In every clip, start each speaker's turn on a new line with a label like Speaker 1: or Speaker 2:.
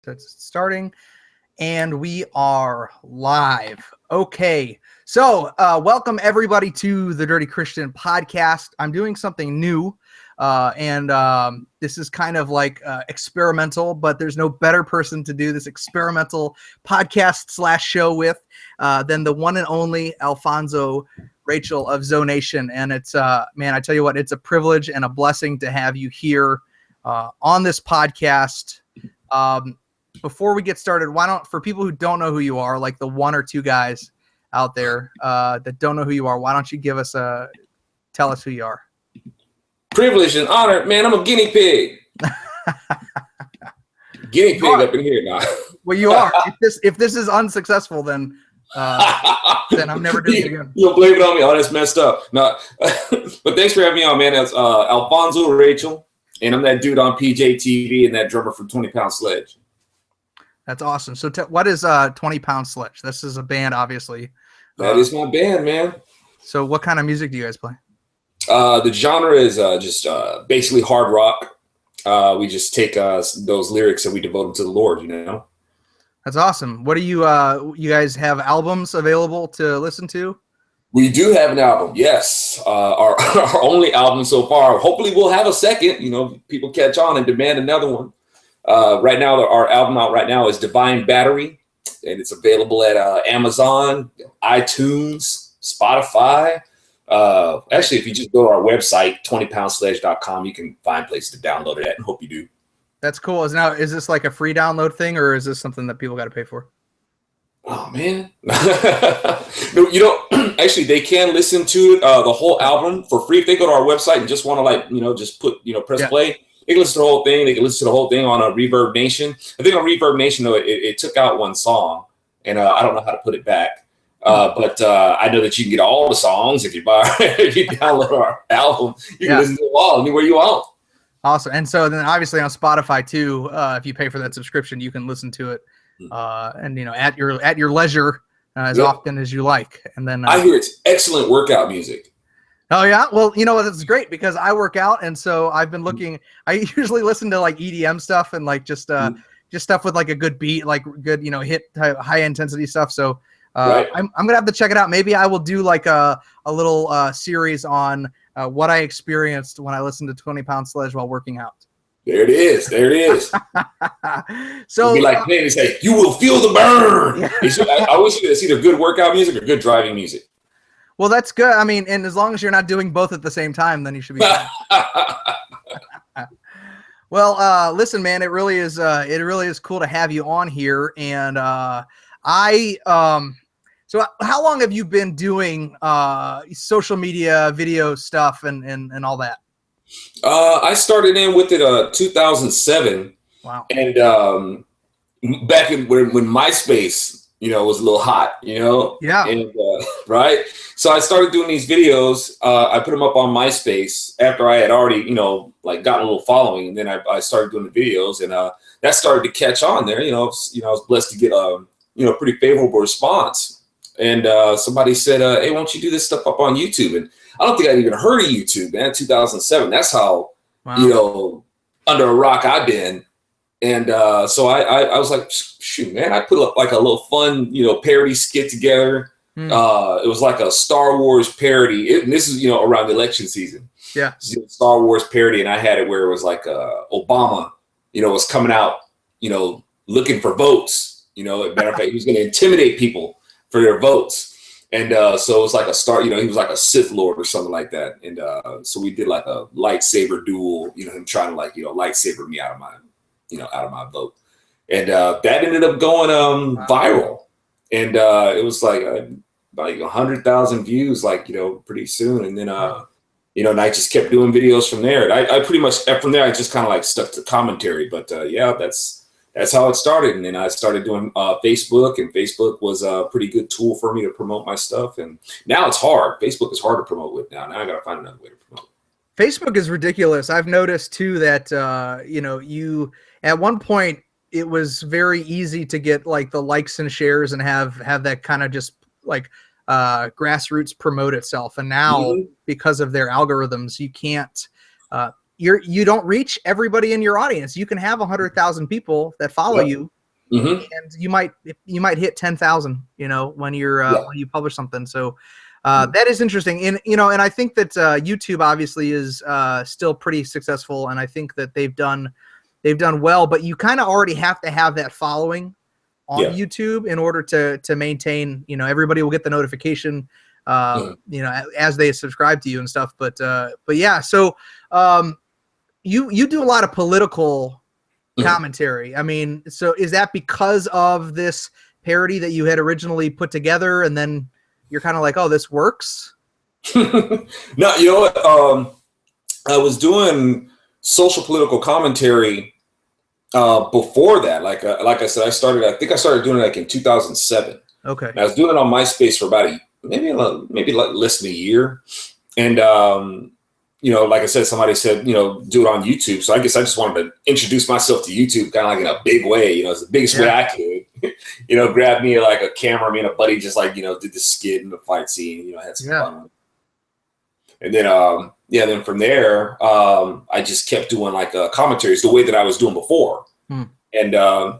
Speaker 1: That's starting, and we are live. Okay, so welcome everybody to the Dirty Christian Podcast. I'm doing something new, and this is kind of like experimental, but there's no better person to do this experimental podcast / show with than the one and only Alfonso Rachel of Zonation. And it's man, I tell you what, it's a privilege and a blessing to have you here on this podcast. Before we get started, why don't, for people who don't know who you are, like the one or two guys out there that don't know who you are, why don't you tell us who you are?
Speaker 2: Privilege and honor, man. I'm a guinea pig. Guinea pig up in here now.
Speaker 1: Well, you are. If this is unsuccessful, then I'm never doing it again.
Speaker 2: You'll blame it on me. Oh, that's messed up. No, but thanks for having me on, man. That's Alfonso Rachel, and I'm that dude on PJ TV and that drummer from 20 Pound Sledge.
Speaker 1: That's awesome. So what is 20 Pound Sledge? This is a band, obviously.
Speaker 2: That is my band, man.
Speaker 1: So what kind of music do you guys play?
Speaker 2: The genre is just basically hard rock. We just take those lyrics and we devote them to the Lord, you know?
Speaker 1: That's awesome. What do you guys have albums available to listen to?
Speaker 2: We do have an album, yes. Our only album so far. Hopefully we'll have a second. You know, people catch on and demand another one. Right now, our album out right now is Divine Battery, and it's available at Amazon, iTunes, Spotify. Actually, if you just go to our website, 20poundsledge.com, you can find places to download it at, and hope you do.
Speaker 1: That's cool. Is this like a free download thing, or is this something that people got to pay for?
Speaker 2: Oh, man. No, you know, actually, they can listen to it, the whole album for free. If they go to our website and just want to, like, you know, just put, you know, press play. They can listen to the whole thing. They can listen to the whole thing on Reverb Nation. I think on Reverb Nation, though, it took out one song, and I don't know how to put it back. But I know that you can get all the songs if you download our album. You can listen to them all anywhere you want.
Speaker 1: Awesome. And so then obviously on Spotify too, if you pay for that subscription, you can listen to it, and you know, at your leisure as often as you like. And then
Speaker 2: I hear it's excellent workout music.
Speaker 1: Oh yeah, well, you know, that's great because I work out, and so I've been looking. I usually listen to like EDM stuff and like just stuff with like a good beat, like good, you know, hit high intensity stuff. So I'm gonna have to check it out. Maybe I will do like a little series on what I experienced when I listened to 20 Pound Sledge while working out.
Speaker 2: There it is. There it is.
Speaker 1: So
Speaker 2: be like, they say, you will feel the burn. Yeah. I always say it's either good workout music or good driving music.
Speaker 1: Well, that's good. I mean, and as long as you're not doing both at the same time, then you should be fine. Well, listen, man, it really is cool to have you on here. And so how long have you been doing social media, video stuff, and all that?
Speaker 2: I started in with it 2007.
Speaker 1: Wow.
Speaker 2: And back when MySpace, you know, it was a little hot, you know?
Speaker 1: Yeah.
Speaker 2: And, right? So I started doing these videos. I put them up on MySpace after I had already, you know, like gotten a little following. And then I started doing the videos, and that started to catch on there. You know, I was blessed to get, you know, pretty favorable response. And somebody said, hey, why don't you do this stuff up on YouTube? And I don't think I'd even heard of YouTube, man, 2007. That's how, you know, under a rock I've been. And so I was like, shoot, man, I put up like a little fun, you know, parody skit together. It was like a Star Wars parody. And this is, you know, around the election season. Yeah. Star Wars parody. And I had it where it was like Obama, you know, was coming out, you know, looking for votes. You know, as a matter of fact, he was going to intimidate people for their votes. And so it was like you know, he was like a Sith Lord or something like that. And so we did like a lightsaber duel, you know, him trying to like, you know, lightsaber me out of my vote. And that ended up going viral. And it was like 100,000 views, like, you know, pretty soon. And then, you know, and I just kept doing videos from there. And I pretty much, from there, I just kind of like stuck to commentary. But yeah, that's how it started. And then I started doing Facebook, and Facebook was a pretty good tool for me to promote my stuff. And now it's hard. Facebook is hard to promote with now. Now I got to find another way to promote.
Speaker 1: Facebook is ridiculous. I've noticed too that, you know, at one point it was very easy to get like the likes and shares and have that kind of just like grassroots promote itself. And now because of their algorithms, you can't you don't reach everybody in your audience. You can have 100,000 people that follow you, and you might hit 10,000. When you publish something. So that is interesting. And and I think that YouTube obviously is still pretty successful, and I think that they've done well. But you kind of already have to have that following on YouTube in order to maintain. Everybody will get the notification. As they subscribe to you and stuff. But yeah, so you do a lot of political commentary. I mean, so is that because of this parody that you had originally put together, and then you're kind of like, oh, this works?
Speaker 2: No, you know what? I was doing social political commentary before that. Like I said, I think I started doing it like in 2007.
Speaker 1: Okay.
Speaker 2: And I was doing it on MySpace for about maybe less than a year. And, like I said, somebody said, do it on YouTube. So I guess I just wanted to introduce myself to YouTube kind of like in a big way, it's the biggest way I could, grab me like a camera, me and a buddy just like, did the skit and the fight scene, had some fun. And then, then from there, I just kept doing like commentaries the way that I was doing before. And,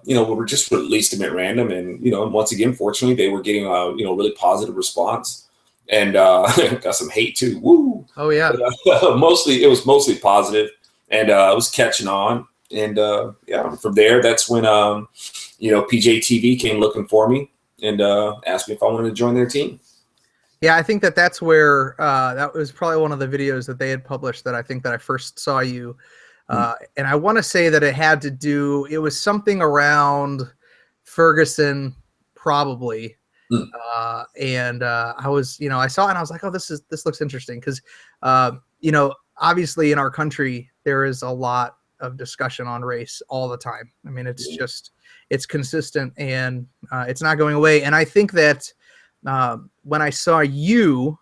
Speaker 2: we were just released them at random. And, once again, fortunately, they were getting really positive response. And got some hate too. Woo!
Speaker 1: Oh, yeah.
Speaker 2: But, it was mostly positive. And it was catching on. And, from there, that's when, PJTV came looking for me and asked me if I wanted to join their team.
Speaker 1: Yeah, I think that's where that was probably one of the videos that they had published that I think that I first saw you. And I want to say that it was something around Ferguson, probably. And I was, I saw it and I was like, oh, this looks interesting. Cause, obviously in our country, there is a lot of discussion on race all the time. I mean, it's consistent and it's not going away. And I think that when I saw you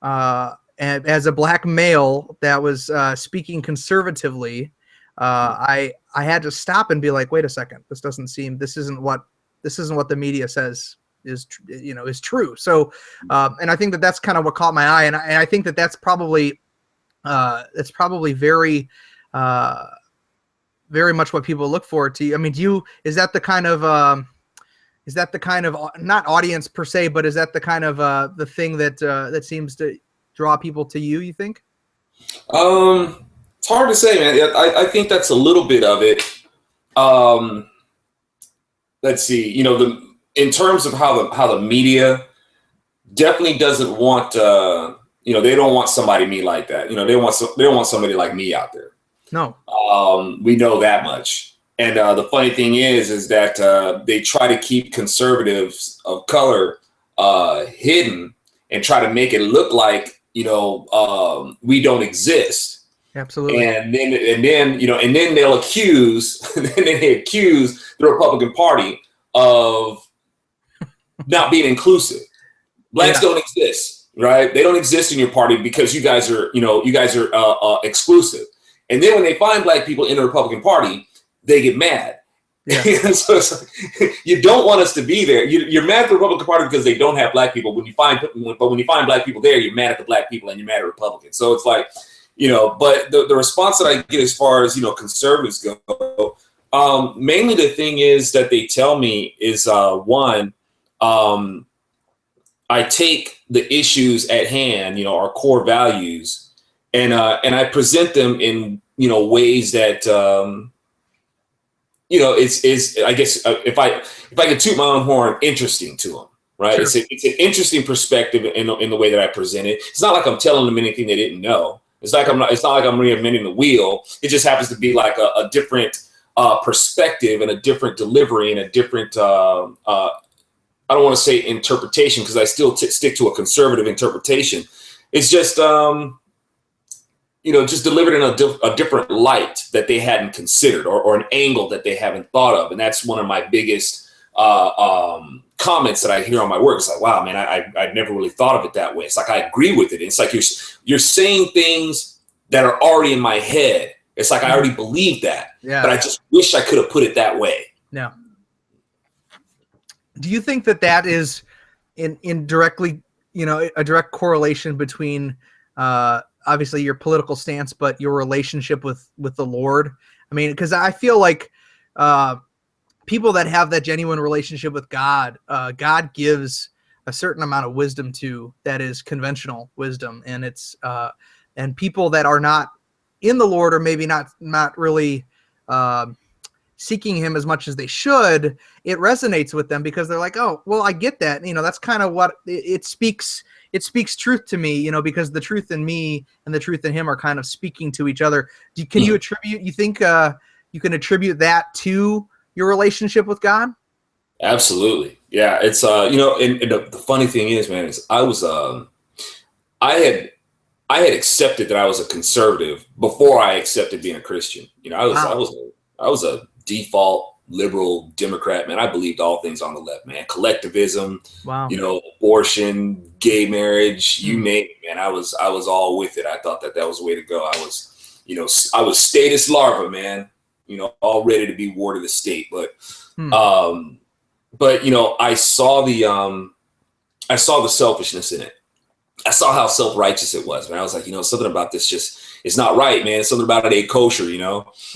Speaker 1: as a black male that was speaking conservatively, I had to stop and be like, wait a second, this isn't what the media says is true. So, and I think that that's kind of what caught my eye. And I think that that's probably very, very much what people look forward to. I mean, is that the kind of not audience per se, but is that the kind of the thing that seems to draw people to you think?
Speaker 2: It's hard to say, man. I think that's a little bit of it. Let's see, in terms of how the media definitely doesn't want, they don't want somebody me like that. They don't want somebody like me out there.
Speaker 1: No.
Speaker 2: We know that much. And the funny thing is that they try to keep conservatives of color hidden and try to make it look like, we don't exist.
Speaker 1: Absolutely.
Speaker 2: And then they'll accuse, the Republican Party of not being inclusive. Blacks don't exist, right? They don't exist in your party because you guys are exclusive. And then when they find black people in the Republican Party, they get mad. Yeah. So it's like, you don't want us to be there. You're mad at the Republican Party because they don't have black people. When you find black people there, you're mad at the black people and you're mad at Republicans. So it's like, but the response that I get as far as, conservatives go, mainly the thing is that they tell me is, one, I take the issues at hand, our core values, and I present them in, ways that, it's I guess if I could toot my own horn, interesting to them, right? Sure. It's an interesting perspective in the way that I present it. It's not like I'm telling them anything they didn't know. It's not like I'm reinventing the wheel. It just happens to be like a different perspective and a different delivery and a different I don't want to say interpretation because I still stick to a conservative interpretation. It's just just delivered in a different light that they hadn't considered or an angle that they haven't thought of. And that's one of my biggest comments that I hear on my work. It's like, wow, man, I never really thought of it that way. It's like, I agree with it. It's like you're saying things that are already in my head. It's like, I already believe that, but I just wish I could have put it that way.
Speaker 1: Yeah. Do you think that is in directly, a direct correlation between obviously your political stance, but your relationship with the Lord. I mean, because I feel like people that have that genuine relationship with God, God gives a certain amount of wisdom to that is conventional wisdom, and it's and people that are not in the Lord, or maybe not really seeking Him as much as they should, it resonates with them because they're like, oh, well, I get that. That's kind of what it speaks. It speaks truth to me, because the truth in me and the truth in Him are kind of speaking to each other. Can you attribute? You think you can attribute that to your relationship with God?
Speaker 2: Absolutely, yeah. It's and the funny thing is, man, is I had accepted that I was a conservative before I accepted being a Christian. I was a default liberal Democrat, man. I believed all things on the left, man. Collectivism,
Speaker 1: wow.
Speaker 2: Abortion, gay marriage, you name it, man. I was all with it. I thought that was the way to go. I was status larva, man. All ready to be ward of the state. But I saw the selfishness in it. I saw how self-righteous it was, man. I was like, something about this it's not right, man. Something about it ain't kosher,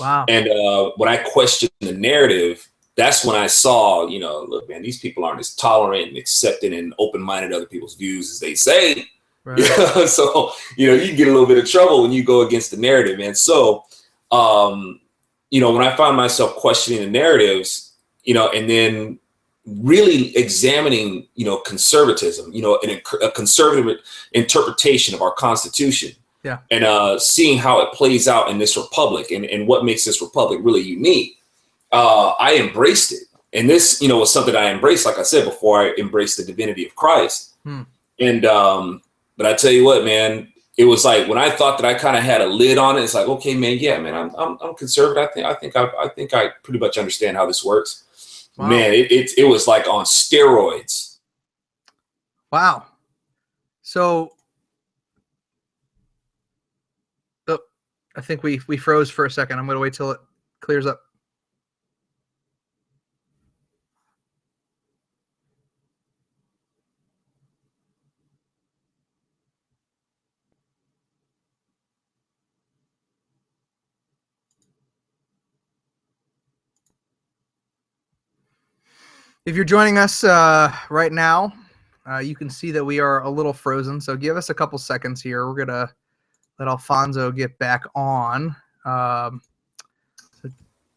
Speaker 1: Wow.
Speaker 2: And when I questioned the narrative, that's when I saw, look, man, these people aren't as tolerant and accepting and open-minded to other people's views as they say. Right. So, you can get a little bit of trouble when you go against the narrative, man. So, when I found myself questioning the narratives, and then really examining, conservatism, a conservative interpretation of our Constitution.
Speaker 1: Yeah.
Speaker 2: And seeing how it plays out in this republic and what makes this republic really unique. I embraced it. And this, was something I embraced, like I said, before I embraced the divinity of Christ. And, but I tell you what, man, it was like when I thought that I kind of had a lid on it, it's like, okay, man, yeah, man, I'm conservative. I think I pretty much understand how this works. Wow. Man, it was like on steroids.
Speaker 1: Wow. So, I think we froze for a second. I'm going to wait till it clears up. If you're joining us right now, you can see that we are a little frozen. So give us a couple seconds here. We're going to let Alfonso get back on. So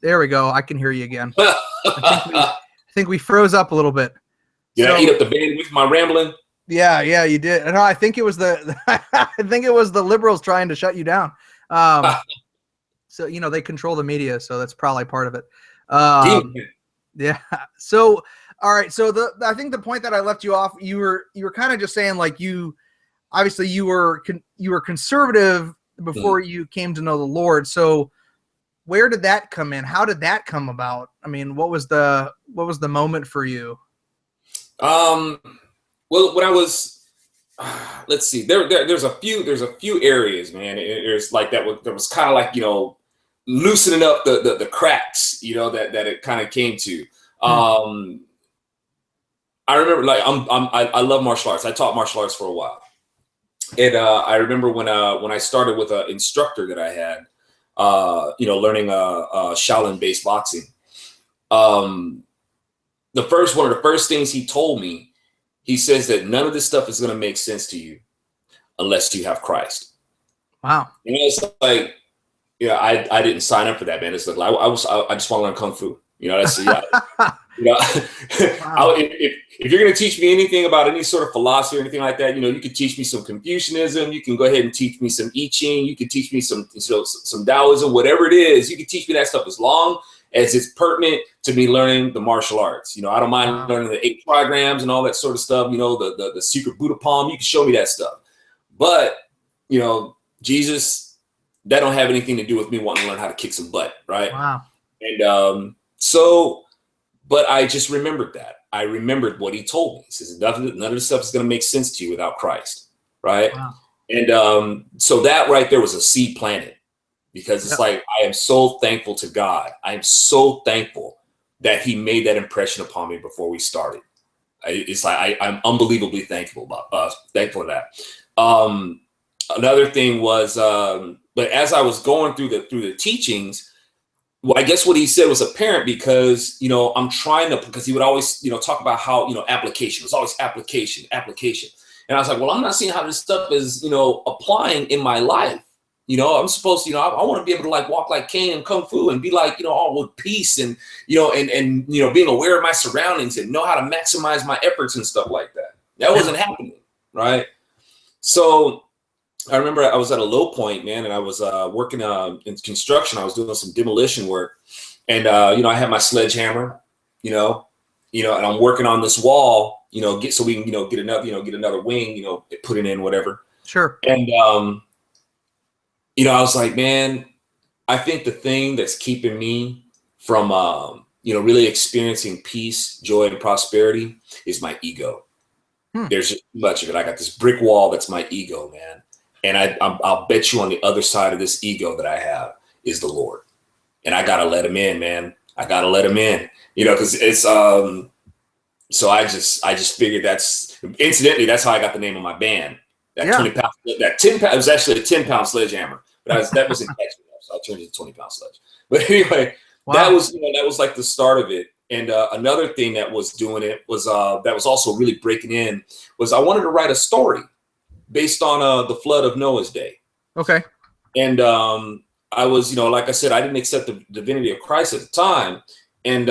Speaker 1: there we go. I can hear you again. I think we froze up a little bit.
Speaker 2: Did I eat up the bandwidth with my rambling?
Speaker 1: Yeah, you did. No, I think it was the liberals trying to shut you down. So they control the media, so that's probably part of it. Yeah. So, all right. So I think the point that I left you off, you were kind of just saying like you were conservative before you came to know the Lord. So where did that come in? How did that come about? I mean, what was the moment for you?
Speaker 2: Well, when I was, let's see, there's a few areas, man. There's like that was kind of like, loosening up the cracks, that it kind of came to. I remember like I love martial arts. I taught martial arts for a while. And I remember when I started with an instructor that I had, learning Shaolin-based boxing. One of the first things he told me, he says that none of this stuff is going to make sense to you unless you have Christ.
Speaker 1: Wow.
Speaker 2: It's like, I didn't sign up for that, man. It's like I just want to learn kung fu. That's wow. If you're going to teach me anything about any sort of philosophy or anything like that, you could teach me some Confucianism. You can go ahead and teach me some I Ching. You can teach me some Taoism, whatever it is. You can teach me that stuff as long as it's pertinent to me learning the martial arts. I don't mind learning the 8 trigrams and all that sort of stuff. The secret Buddha palm. You can show me that stuff. But Jesus, that don't have anything to do with me wanting to learn how to kick some butt, right?
Speaker 1: Wow.
Speaker 2: And but I just remembered that. I remembered what he told me. He says, none of this stuff is going to make sense to you without Christ, right? Wow. And so that right there was a seed planted, because it's like, I am so thankful to God. I am so thankful that he made that impression upon me before we started. It's like I'm unbelievably thankful for that. another thing was, but as I was going through the teachings, well, I guess what he said was apparent because, I'm trying to, because he would always, talk about how, application was always application. And I was like, well, I'm not seeing how this stuff is, applying in my life. I'm supposed to, I want to be able to like walk like Cain and Kung Fu and be like, all with peace and, and being aware of my surroundings and know how to maximize my efforts and stuff like that. That wasn't happening. Right. So I remember I was at a low point, man, and I was working in construction. I was doing some demolition work, and I had my sledgehammer, and I'm working on this wall, so we can, get another wing, put it in, whatever.
Speaker 1: Sure.
Speaker 2: And I was like, man, I think the thing that's keeping me from really experiencing peace, joy, and prosperity is my ego. There's just too much of it. I got this brick wall that's my ego, man. And I'll bet you on the other side of this ego that I have is the Lord. And I got to let him in, man. I got to let him in, because it's, so I just figured incidentally, that's how I got the name of my band. That 20 pound, that 10 pound, it was actually a 10-pound sledgehammer, but that wasn't catchy enough. So I turned it to 20-pound sledge. But anyway, that was like the start of it. And another thing that was doing it was, that was also really breaking in was I wanted to write a story based on the flood of Noah's day. Okay. And I was, like I said, I didn't accept the divinity of Christ at the time. And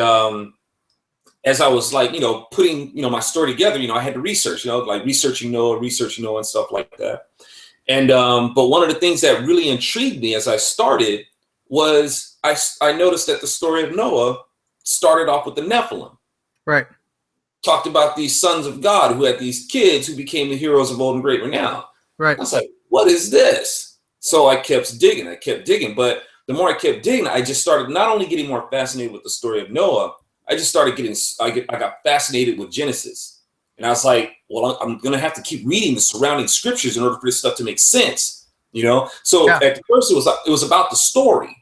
Speaker 2: as I was like, putting, my story together, I had to research, like researching Noah and stuff like that. And but one of the things that really intrigued me as I started was I noticed that the story of Noah started off with the Nephilim. Right. Talked about these sons of God who had these kids who became the heroes of old and great renown. Right. I was like, what is this? So I kept digging. But the more I kept digging, I just started not only getting more fascinated with the story of Noah, I just started I got fascinated with Genesis. And I was like, well, I'm going to have to keep reading the surrounding scriptures in order for this stuff to make sense, So at first it was about the story,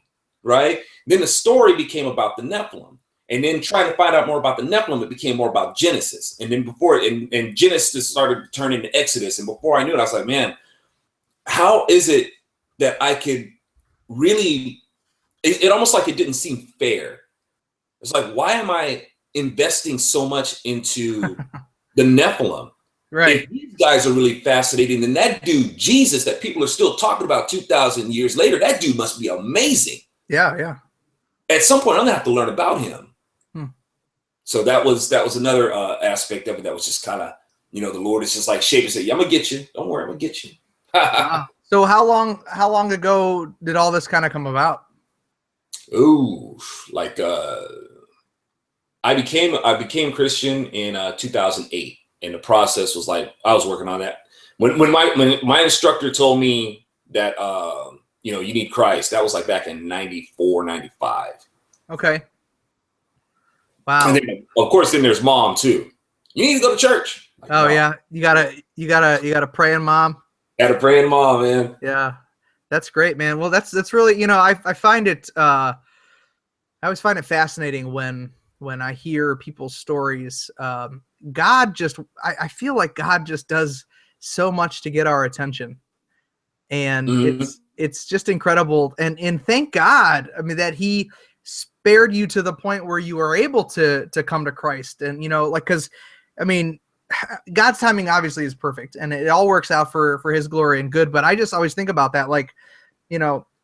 Speaker 2: right? Then the story became about the Nephilim. And then trying to find out more about the Nephilim, it became more about Genesis. And then and Genesis started to turn into Exodus. And before I knew it, I was like, man, how is it that I could really, it almost like it didn't seem fair. It's like, why am I investing so much into the Nephilim? Right. If these guys are really fascinating, then that dude, Jesus, that people are still talking about 2,000 years later, that dude must be amazing. Yeah. At some point, I'm going to have to learn about him. So that was another aspect of it that was just kind of, the Lord is just like shaping, say, yeah, I'm gonna get you. Don't worry, I'm gonna get you.
Speaker 1: So how long ago did all this kind of come about?
Speaker 2: Ooh, like I became Christian in 2008, and the process was like I was working on that. When my instructor told me that you need Christ, that was like back in 94, 95. Okay. Wow. And then, of course, then there's mom too. You need to go to church. Like,
Speaker 1: oh, yeah. You gotta pray in mom.
Speaker 2: Gotta pray in mom, man.
Speaker 1: Yeah. That's great, man. Well, that's really, I find it, I always find it fascinating when I hear people's stories. God just, I feel like God just does so much to get our attention. And it's just incredible. And thank God, that he spared you to the point where you are able to come to Christ. And, because, God's timing obviously is perfect and it all works out for his glory and good. But I just always think about that. Like,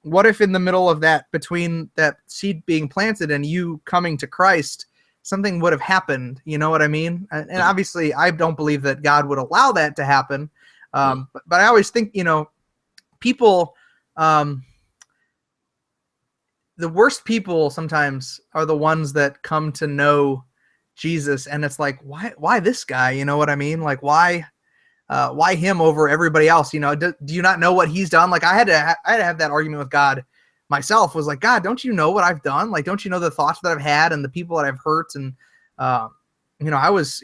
Speaker 1: what if in the middle of that, between that seed being planted and you coming to Christ, something would have happened, you know what I mean? And obviously I don't believe that God would allow that to happen. But I always think, people, the worst people sometimes are the ones that come to know Jesus. And it's like, why this guy? You know what I mean? Like, why him over everybody else? Do you not know what he's done? Like I had to have that argument with God myself, was like, God, don't you know what I've done? Like, don't you know the thoughts that I've had and the people that I've hurt? And, I was,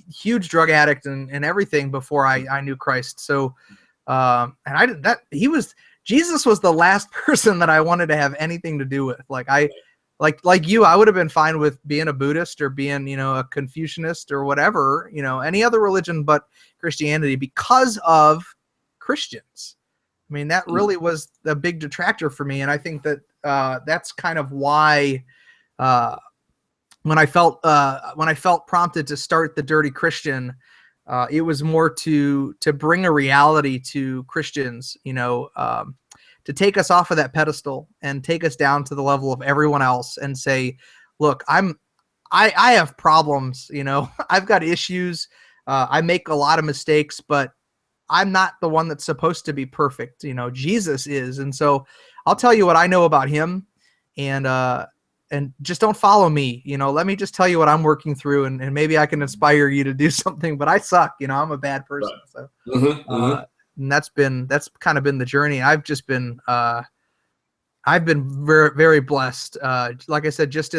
Speaker 1: huge drug addict and everything before I knew Christ. So, and Jesus was the last person that I wanted to have anything to do with. Like like you, I would have been fine with being a Buddhist or being, a Confucianist or whatever, any other religion but Christianity, because of Christians. I mean, that really was the big detractor for me. And I think that that's kind of why when I felt prompted to start the Dirty Christian, it was more to bring a reality to Christians, to take us off of that pedestal and take us down to the level of everyone else and say, look, I have problems, I've got issues. I make a lot of mistakes, but I'm not the one that's supposed to be perfect. Jesus is. And so I'll tell you what I know about him, and just don't follow me. Let me just tell you what I'm working through, and maybe I can inspire you to do something, but I suck. I'm a bad person. So, and that's kind of been the journey. I've been very, very blessed. Like I said, just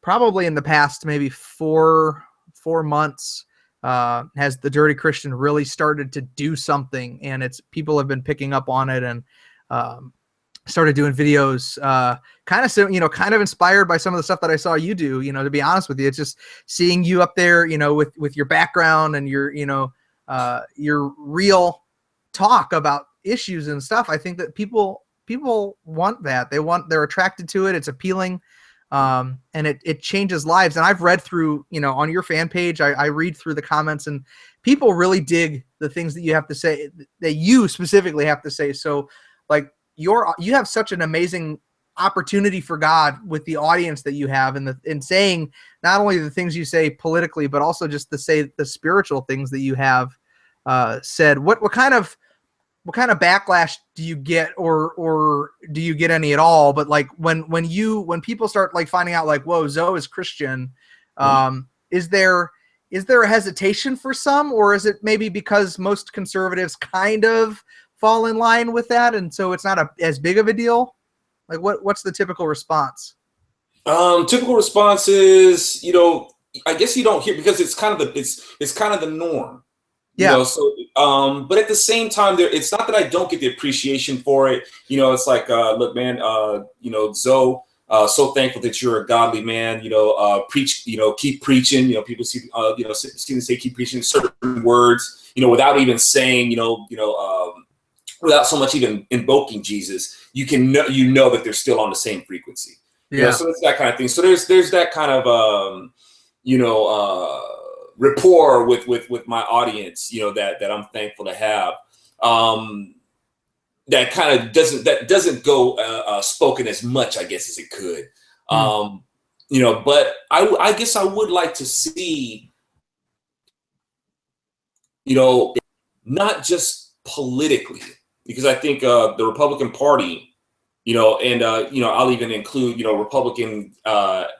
Speaker 1: probably in the past, maybe four months, has the Dirty Christian really started to do something, and people have been picking up on it, and started doing videos, kind of inspired by some of the stuff that I saw you do. To be honest with you, it's just seeing you up there, with your background and your real talk about issues and stuff. I think that people want that. They're attracted to it. It's appealing. And it changes lives. And I've read through, on your fan page, I read through the comments, and people really dig the things that you have to say, that you specifically have to say. So like you have such an amazing opportunity for God with the audience that you have, and saying not only the things you say politically, but also just the spiritual things that you have said. What kind of backlash do you get, or do you get any at all? But like when people start like finding out like, whoa, Zoe is Christian, is there a hesitation for some, or is it maybe because most conservatives kind of fall in line with that, and so it's not as big of a deal? Like what's the typical response?
Speaker 2: Typical response is, I guess you don't hear, because it's kind of the norm.
Speaker 1: Yeah.
Speaker 2: But at the same time, it's not that I don't get the appreciation for it. It's like, look, man, Zoe, so thankful that you're a godly man. Preach, keep preaching. People see, students say keep preaching certain words, without even saying, without so much even invoking Jesus. You can know that they're still on the same frequency.
Speaker 1: Yeah.
Speaker 2: So it's that kind of thing. So there's that kind of rapport with my audience, that I'm thankful to have. That kind of doesn't go spoken as much, I guess, as it could. But I guess I would like to see, not just politically, because I think the Republican Party, and I'll even include, Republican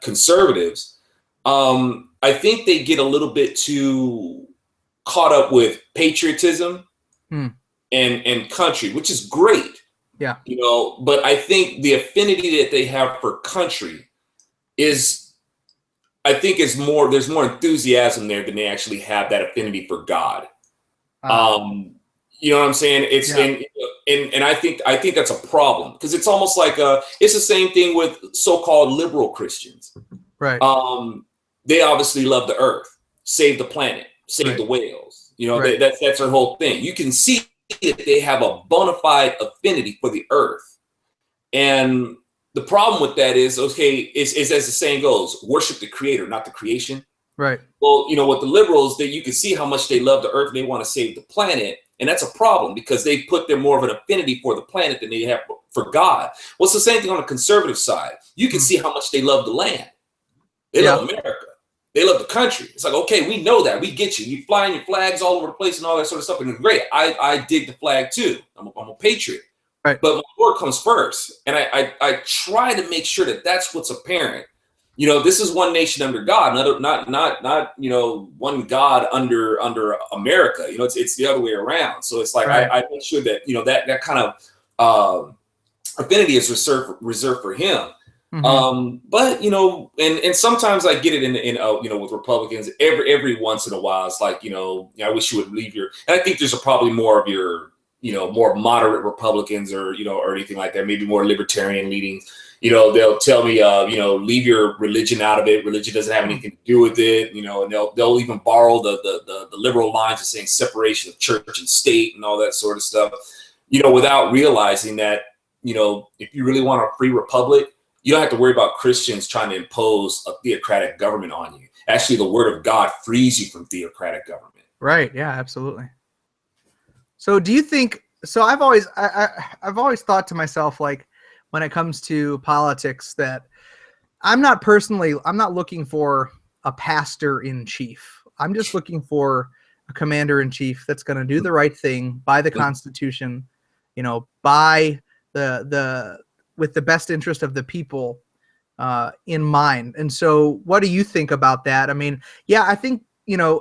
Speaker 2: conservatives. I think they get a little bit too caught up with patriotism and country, which is great.
Speaker 1: Yeah.
Speaker 2: But I think the affinity that they have for country there's more enthusiasm there than they actually have that affinity for God. You know what I'm saying? It's and I think that's a problem, because it's almost like it's the same thing with so-called liberal Christians.
Speaker 1: Right.
Speaker 2: They obviously love the earth, save the planet, save the whales. That's their whole thing. You can see that they have a bona fide affinity for the earth. And the problem with that is as the saying goes, worship the creator, not the creation.
Speaker 1: Right.
Speaker 2: Well, with the liberals, that you can see how much they love the earth and they want to save the planet. And that's a problem, because they put them more of an affinity for the planet than they have for God. Well, it's the same thing on the conservative side. You can see how much they love the land. They love America. They love the country. It's like, okay, we know that. We get you. You flying your flags all over the place and all that sort of stuff. And it's great. I dig the flag too. I'm a patriot.
Speaker 1: Right.
Speaker 2: But my Lord comes first. And I try to make sure that that's what's apparent. This is one nation under God, not one God under America. It's the other way around. So it's like, I make sure that that kind of affinity is reserved for him. But and sometimes I get it in with Republicans every once in a while. It's like, I wish you would leave and I think there's probably more of your more moderate Republicans or anything like that, maybe more libertarian leading, they'll tell me, leave your religion out of it. Religion doesn't have anything to do with it, and they'll even borrow the liberal lines of saying separation of church and state and all that sort of stuff, without realizing that, if you really want a free republic, you don't have to worry about Christians trying to impose a theocratic government on you. Actually, the word of God frees you from theocratic government.
Speaker 1: Right. Yeah, absolutely. So do you think, so I've always thought to myself, like, when it comes to politics, that I'm not looking for a pastor in chief. I'm just looking for a commander in chief that's going to do the right thing by the Constitution, by with the best interest of the people in mind. And so what do you think about that? I mean, yeah, I think,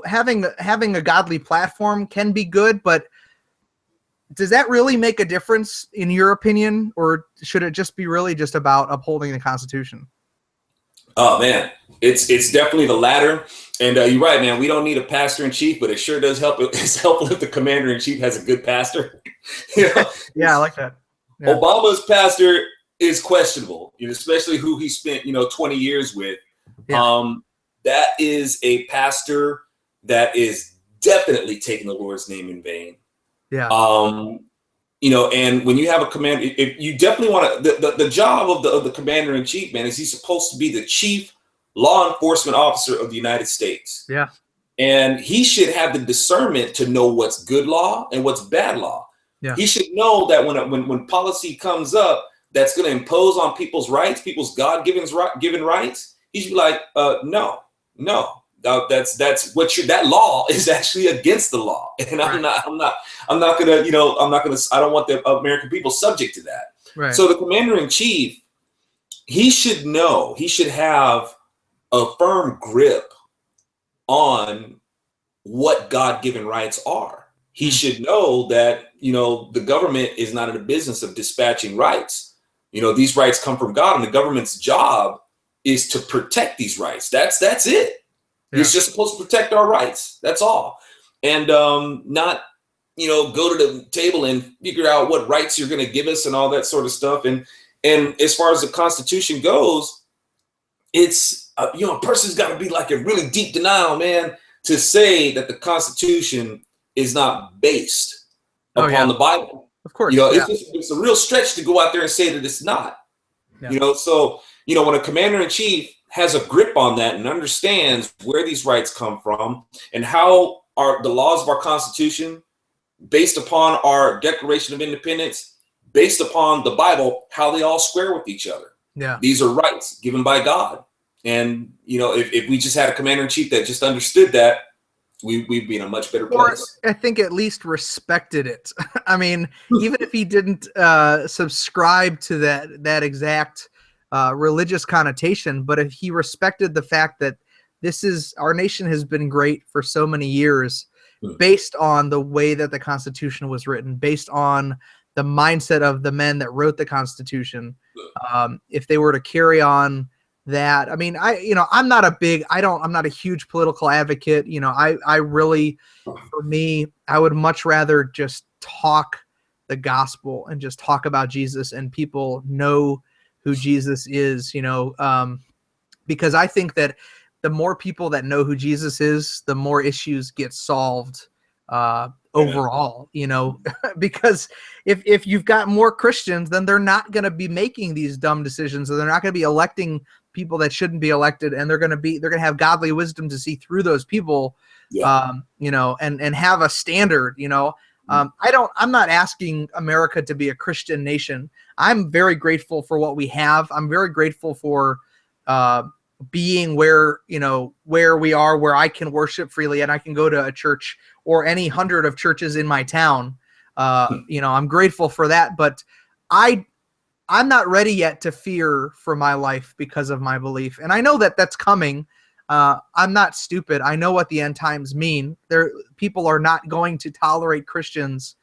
Speaker 1: having a godly platform can be good, but does that really make a difference in your opinion, or should it just be really just about upholding the Constitution?
Speaker 2: Oh man, it's definitely the latter. And you're right, man. We don't need a pastor in chief, but it sure does help. It's helpful if the commander in chief has a good pastor.
Speaker 1: Yeah, I like that. Yeah.
Speaker 2: Obama's pastor is questionable, especially who he spent 20 years with. Yeah. That is a pastor that is definitely taking the Lord's name in vain.
Speaker 1: Yeah.
Speaker 2: And when you have a commander, if you definitely want to, the job of the commander in chief, man, is he's supposed to be the chief law enforcement officer of the United States.
Speaker 1: Yeah.
Speaker 2: And he should have the discernment to know what's good law and what's bad law. Yeah. He should know that when policy comes up that's going to impose on people's rights, people's God-given rights, he should be like, no. That law is actually against the law, and right. I'm not gonna, I don't want the American people subject to that.
Speaker 1: Right.
Speaker 2: So the commander in chief, he should know, he should have a firm grip on what God-given rights are. He should know that, the government is not in the business of dispatching rights. These rights come from God, and the government's job is to protect these rights. That's it. Yeah. It's just supposed to protect our rights. That's all. And not, go to the table and figure out what rights you're going to give us and all that sort of stuff. And as far as the Constitution goes, it's, a person's got to be like a really deep denial, man, to say that the Constitution is not based upon the Bible.
Speaker 1: Of course.
Speaker 2: It's a real stretch to go out there and say that it's not. Yeah. So, when a commander in chief has a grip on that and understands where these rights come from and how are the laws of our Constitution, based upon our Declaration of Independence, based upon the Bible, how they all square with each other.
Speaker 1: Yeah.
Speaker 2: These are rights given by God. And, if we just had a commander in chief that just understood that, we'd be in a much better place.
Speaker 1: Or I think at least respected it. I mean, even if he didn't subscribe to that exact religious connotation, but if he respected the fact that our nation has been great for so many years based on the way that the Constitution was written, based on the mindset of the men that wrote the Constitution. If they were to carry on that, I mean, I'm not a huge political advocate. I really, for me, I would much rather just talk the gospel and just talk about Jesus and people know who Jesus is, because I think that the more people that know who Jesus is, the more issues get solved overall, because if you've got more Christians, then they're not going to be making these dumb decisions, and they're not going to be electing people that shouldn't be elected, and they're going to have godly wisdom to see through those people, and have a standard, I'm not asking America to be a Christian nation. I'm very grateful for what we have. I'm very grateful for being where we are, where I can worship freely and I can go to a church or any 100 of churches in my town. I'm grateful for that, but I'm not ready yet to fear for my life because of my belief. And I know that that's coming. I'm not stupid. I know what the end times mean. People are not going to tolerate Christians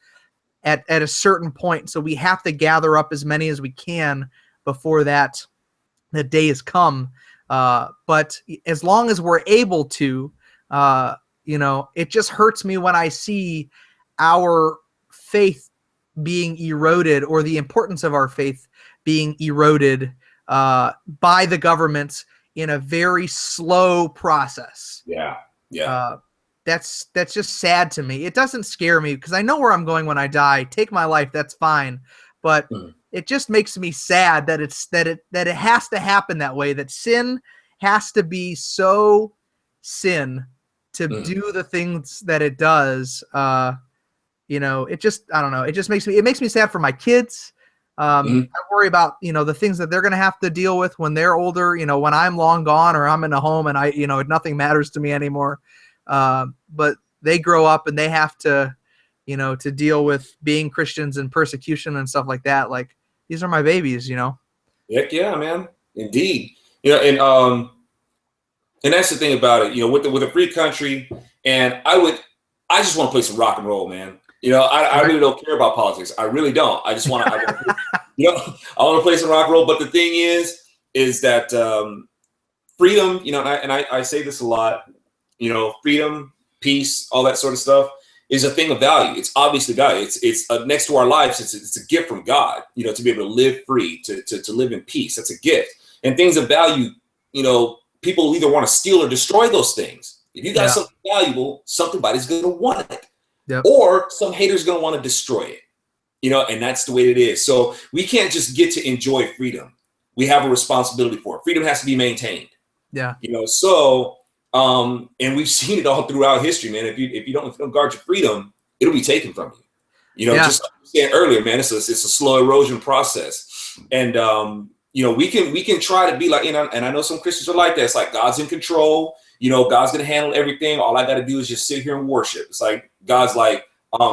Speaker 1: at a certain point. So we have to gather up as many as we can before the day has come. But as long as we're able to, it just hurts me when I see our faith being eroded, or the importance of our faith being eroded by the government in a very slow process.
Speaker 2: Yeah.
Speaker 1: That's just sad to me. It doesn't scare me because I know where I'm going when I die. Take my life, that's fine. But it just makes me sad that it has to happen that way. That sin has to be so sin to do the things that it does. It just, I don't know. It just makes me sad for my kids. I worry about, the things that they're going to have to deal with when they're older, when I'm long gone or I'm in a home and nothing matters to me anymore. But they grow up and they have to, to deal with being Christians and persecution and stuff like that. Like, these are my babies,
Speaker 2: Heck yeah, man. Indeed. And that's the thing about it, with a free country. And I just want to play some rock and roll, man. I really don't care about politics. I really don't. I just want to, I want to play some rock and roll. But the thing is that freedom, and I say this a lot, freedom, peace, all that sort of stuff is a thing of value. It's obviously value. It's next to our lives. It's a gift from God, to be able to live free, to live in peace. That's a gift. And things of value, people either want to steal or destroy those things. If you got something valuable, somebody's going to want it.
Speaker 1: Yep.
Speaker 2: Or some hater's going to want to destroy it, and that's the way it is. So we can't just get to enjoy freedom. We have a responsibility for it. Freedom has to be maintained.
Speaker 1: Yeah.
Speaker 2: So, and we've seen it all throughout history, man. If you don't guard your freedom, it'll be taken from you. Just like you said earlier, man, it's a slow erosion process. And, we can try to be like, and I know some Christians are like that. It's like God's in control. God's going to handle everything. All I got to do is just sit here and worship. It's like God's like,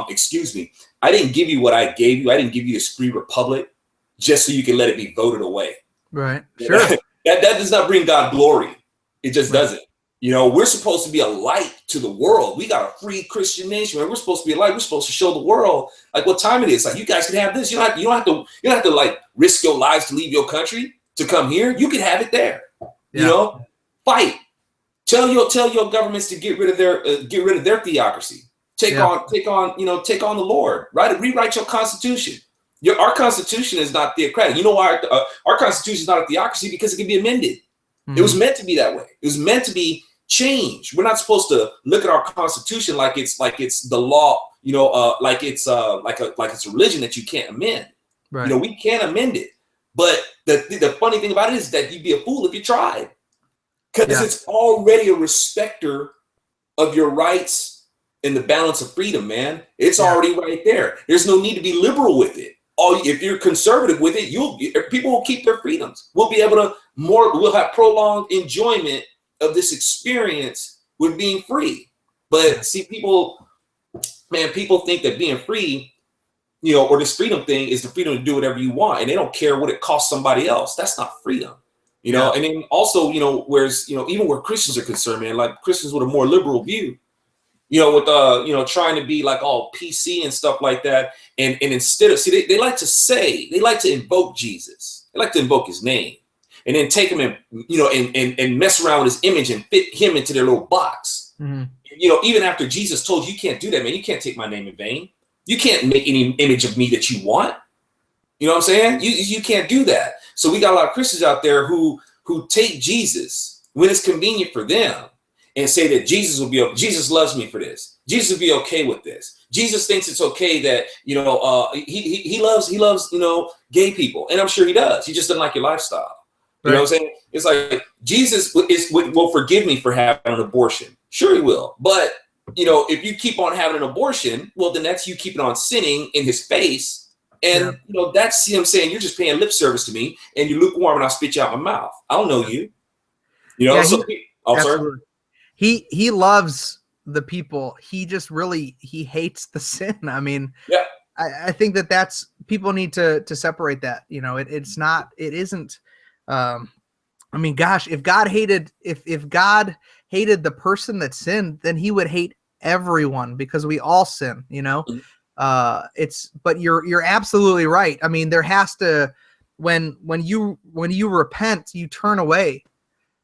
Speaker 2: excuse me, I didn't give you what I gave you. I didn't give you this free republic just so you can let it be voted away.
Speaker 1: Right. Sure.
Speaker 2: That does not bring God glory. It just doesn't. We're supposed to be a light to the world. We got a free Christian nation, man. We're supposed to be a light. We're supposed to show the world like what time it is. Like, you guys can have this. You don't have to like risk your lives to leave your country to come here. You can have it there. Fight. Tell your governments to get rid of their theocracy. Take on the Lord. Rewrite your constitution. Our constitution is not theocratic. You know why our constitution is not a theocracy? Because it can be amended. It was meant to be that way. It was meant to be changed. We're not supposed to look at our constitution like it's the law. Like it's a religion that you can't amend.
Speaker 1: Right.
Speaker 2: We can't amend it. But the funny thing about it is that you'd be a fool if you tried. Because it's already a respecter of your rights and the balance of freedom, man. It's already right there. There's no need to be liberal with it. If you're conservative with it, people will keep their freedoms. We'll have prolonged enjoyment of this experience with being free. But see, people think that being free, or this freedom thing is the freedom to do whatever you want, and they don't care what it costs somebody else. That's not freedom. And then also, whereas, even where Christians are concerned, man, like Christians with a more liberal view, with, trying to be like all PC and stuff like that. And instead of, they like to invoke Jesus. They like to invoke his name and then take him and, and mess around with his image and fit him into their little box.
Speaker 1: Mm-hmm.
Speaker 2: Even after Jesus told you can't do that, man, you can't take my name in vain. You can't make any image of me that you want. You know what I'm saying? You can't do that. So we got a lot of Christians out there who take Jesus when it's convenient for them and say that Jesus loves me for this. Jesus will be okay with this. Jesus thinks it's okay that, he loves, gay people. And I'm sure he does. He just doesn't like your lifestyle. You know what I'm saying? It's like Jesus will forgive me for having an abortion. Sure he will. But, if you keep on having an abortion, well, then that's you keeping on sinning in his face. And, that's him saying, you're just paying lip service to me and you're lukewarm and I'll spit you out my mouth. I don't know you. Sorry.
Speaker 1: He loves the people. He just he hates the sin. I mean, I think that's people need to separate that. It isn't. I mean, gosh, if God hated the person that sinned, then he would hate everyone because we all sin, but you're absolutely right. I mean, there has to, when you repent, you turn away.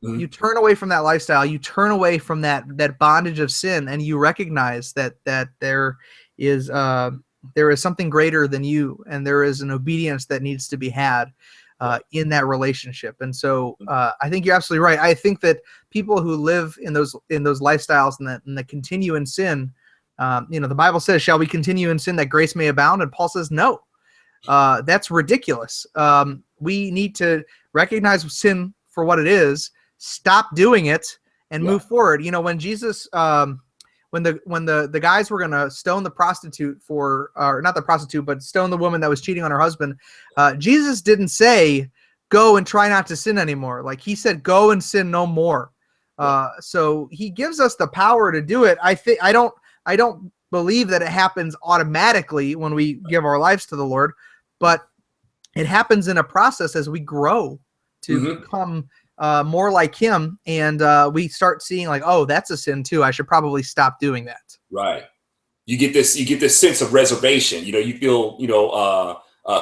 Speaker 1: Mm-hmm. You turn away from that lifestyle. You turn away from that bondage of sin, and you recognize that there is something greater than you, and there is an obedience that needs to be had. in that relationship. And so I think you're absolutely right. I think that people who live in those lifestyles and that continue in sin, the Bible says, shall we continue in sin that grace may abound? And Paul says, no, that's ridiculous. We need to recognize sin for what it is, stop doing it, and move forward. When Jesus, when the guys were going to stone the prostitute or not the prostitute, but stone the woman that was cheating on her husband, Jesus didn't say, go and try not to sin anymore. Like, he said, go and sin no more. So he gives us the power to do it. I don't believe that it happens automatically when we give our lives to the Lord, but it happens in a process as we grow to become more like him, and we start seeing like, oh, that's a sin too. I should probably stop doing that.
Speaker 2: Right. You get this sense of reservation. You feel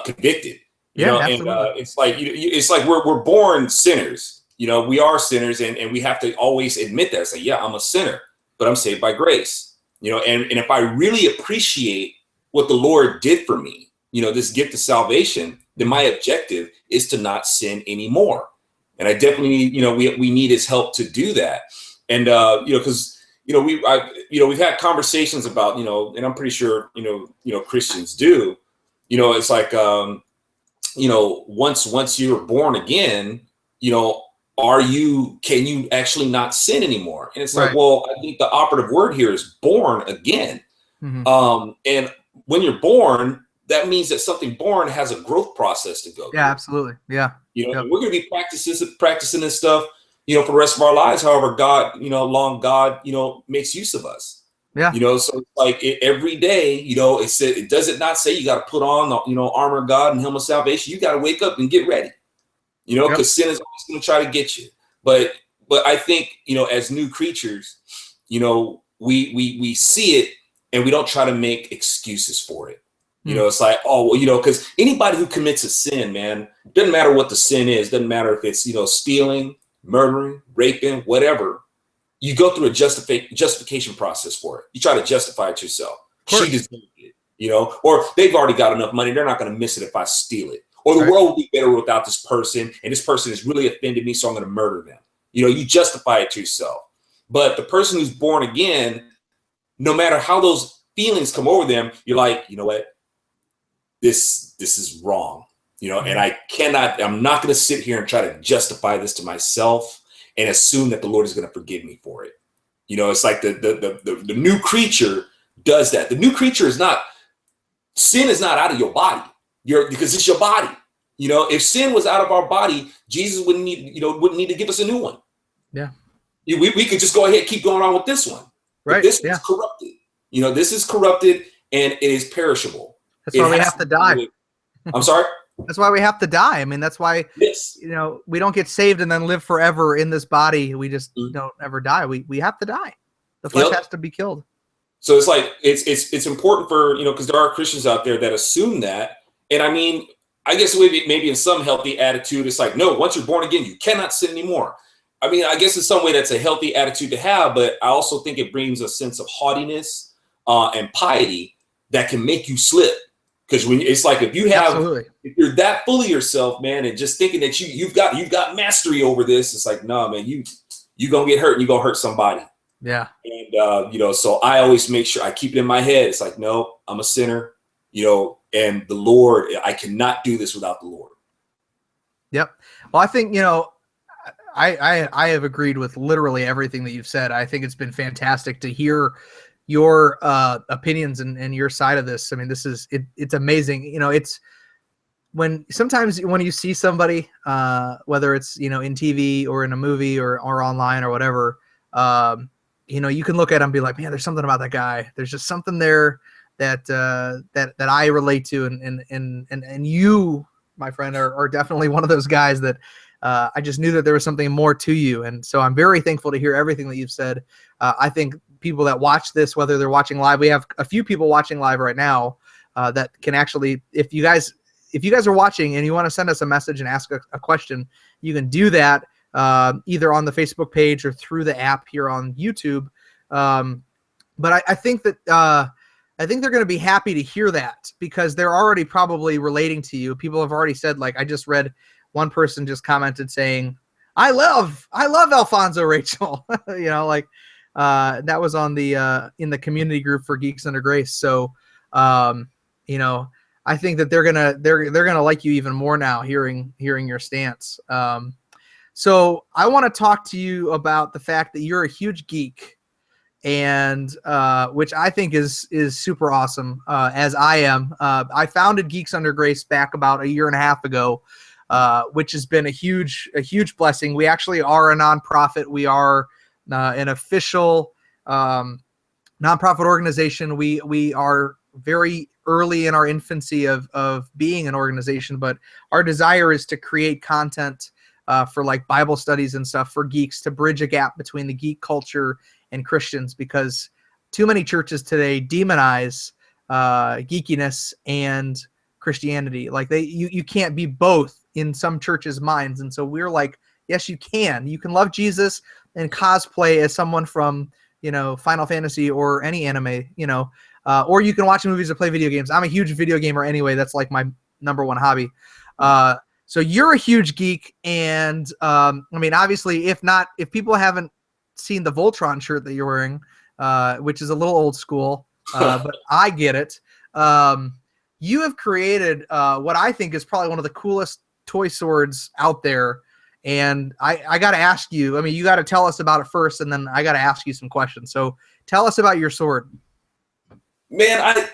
Speaker 2: convicted.
Speaker 1: Absolutely.
Speaker 2: And it's like we're born sinners. We are sinners, and we have to always admit that. Say, yeah, I'm a sinner, but I'm saved by grace. And if I really appreciate what the Lord did for me, this gift of salvation, then my objective is to not sin anymore. And I definitely, we need his help to do that. And, because, we've had conversations about, and I'm pretty sure, Christians do, it's like, once you're born again, can you actually not sin anymore? And it's like, well, I think the operative word here is born again. And when you're born, that means that something born has a growth process to go through.
Speaker 1: Yeah, absolutely. Yeah.
Speaker 2: And we're going to be practicing this stuff, for the rest of our lives. However, God, God, makes use of us. Yeah. So it's like every day, it does it not say you got to put on the, armor of God and helmet of salvation. You got to wake up and get ready, because sin is always going to try to get you. But I think, as new creatures, we see it and we don't try to make excuses for it. It's like, oh, well, because anybody who commits a sin, man, doesn't matter what the sin is, doesn't matter if it's, stealing, murdering, raping, whatever, you go through a justification process for it. You try to justify it yourself. She deserved it, or they've already got enough money. They're not going to miss it if I steal it. Or the world will be better without this person. And this person has really offended me, so I'm going to murder them. You justify it to yourself. But the person who's born again, no matter how those feelings come over them, you're like, you know what? This is wrong, and I'm not going to sit here and try to justify this to myself and assume that the Lord is going to forgive me for it. It's like the new creature does that. The new creature sin is not out of your body, because it's your body. If sin was out of our body, Jesus wouldn't need to give us a new one. Yeah. We could just go ahead and keep going on with this one. Right. But this is corrupted. This is corrupted and it is perishable.
Speaker 1: That's why we have to die.
Speaker 2: I'm sorry?
Speaker 1: That's why we have to die. I mean, that's why, we don't get saved and then live forever in this body. We just don't ever die. We have to die. The flesh has to be killed.
Speaker 2: So it's like, it's important for, because there are Christians out there that assume that. And I mean, I guess maybe in some healthy attitude, it's like, no, once you're born again, you cannot sin anymore. I mean, I guess in some way that's a healthy attitude to have, but I also think it brings a sense of haughtiness and piety that can make you slip. Because when it's like if you're that full of yourself, man, and just thinking that you've got mastery over this, it's like, no, man, you gonna get hurt and you gonna hurt somebody. Yeah. And so I always make sure I keep it in my head. It's like, no, I'm a sinner, and the Lord, I cannot do this without the Lord.
Speaker 1: Yep. Well, I think I have agreed with literally everything that you've said. I think it's been fantastic to hear your opinions and your side of this. I mean, it's amazing. It's sometimes when you see somebody, whether it's, in TV or in a movie or online or whatever, you can look at them and be like, man, there's something about that guy. There's just something there that I relate to. And you, my friend, are definitely one of those guys that I just knew that there was something more to you. And so I'm very thankful to hear everything that you've said. I think people that watch this, whether they're watching live, we have a few people watching live right now that can actually, if you guys are watching and you want to send us a message and ask a question, you can do that either on the Facebook page or through the app here on YouTube. But I think that they're going to be happy to hear that because they're already probably relating to you. People have already said, like, I just read one person just commented saying, I love Alfonso Rachel. That was on the in the community group for Geeks Under Grace. So I think that they're gonna like you even more now, hearing your stance. So I want to talk to you about the fact that you're a huge geek, and which I think is super awesome. As I am, I founded Geeks Under Grace back about a year and a half ago, which has been a huge blessing. We actually are a nonprofit. We are an official nonprofit organization. We are very early in our infancy of being an organization, but our desire is to create content for like Bible studies and stuff for geeks, to bridge a gap between the geek culture and Christians, because too many churches today demonize geekiness and Christianity. Like you can't be both in some churches' minds. And so we're like, yes, you can. You can love Jesus and cosplay as someone from, Final Fantasy or any anime, or you can watch movies or play video games. I'm a huge video gamer anyway. That's like my number one hobby. So you're a huge geek. And obviously, if people haven't seen the Voltron shirt that you're wearing, which is a little old school, but I get it. You have created what I think is probably one of the coolest toy swords out there. And I got to ask you, you got to tell us about it first, and then I got to ask you some questions. So tell us about your sword.
Speaker 2: Man,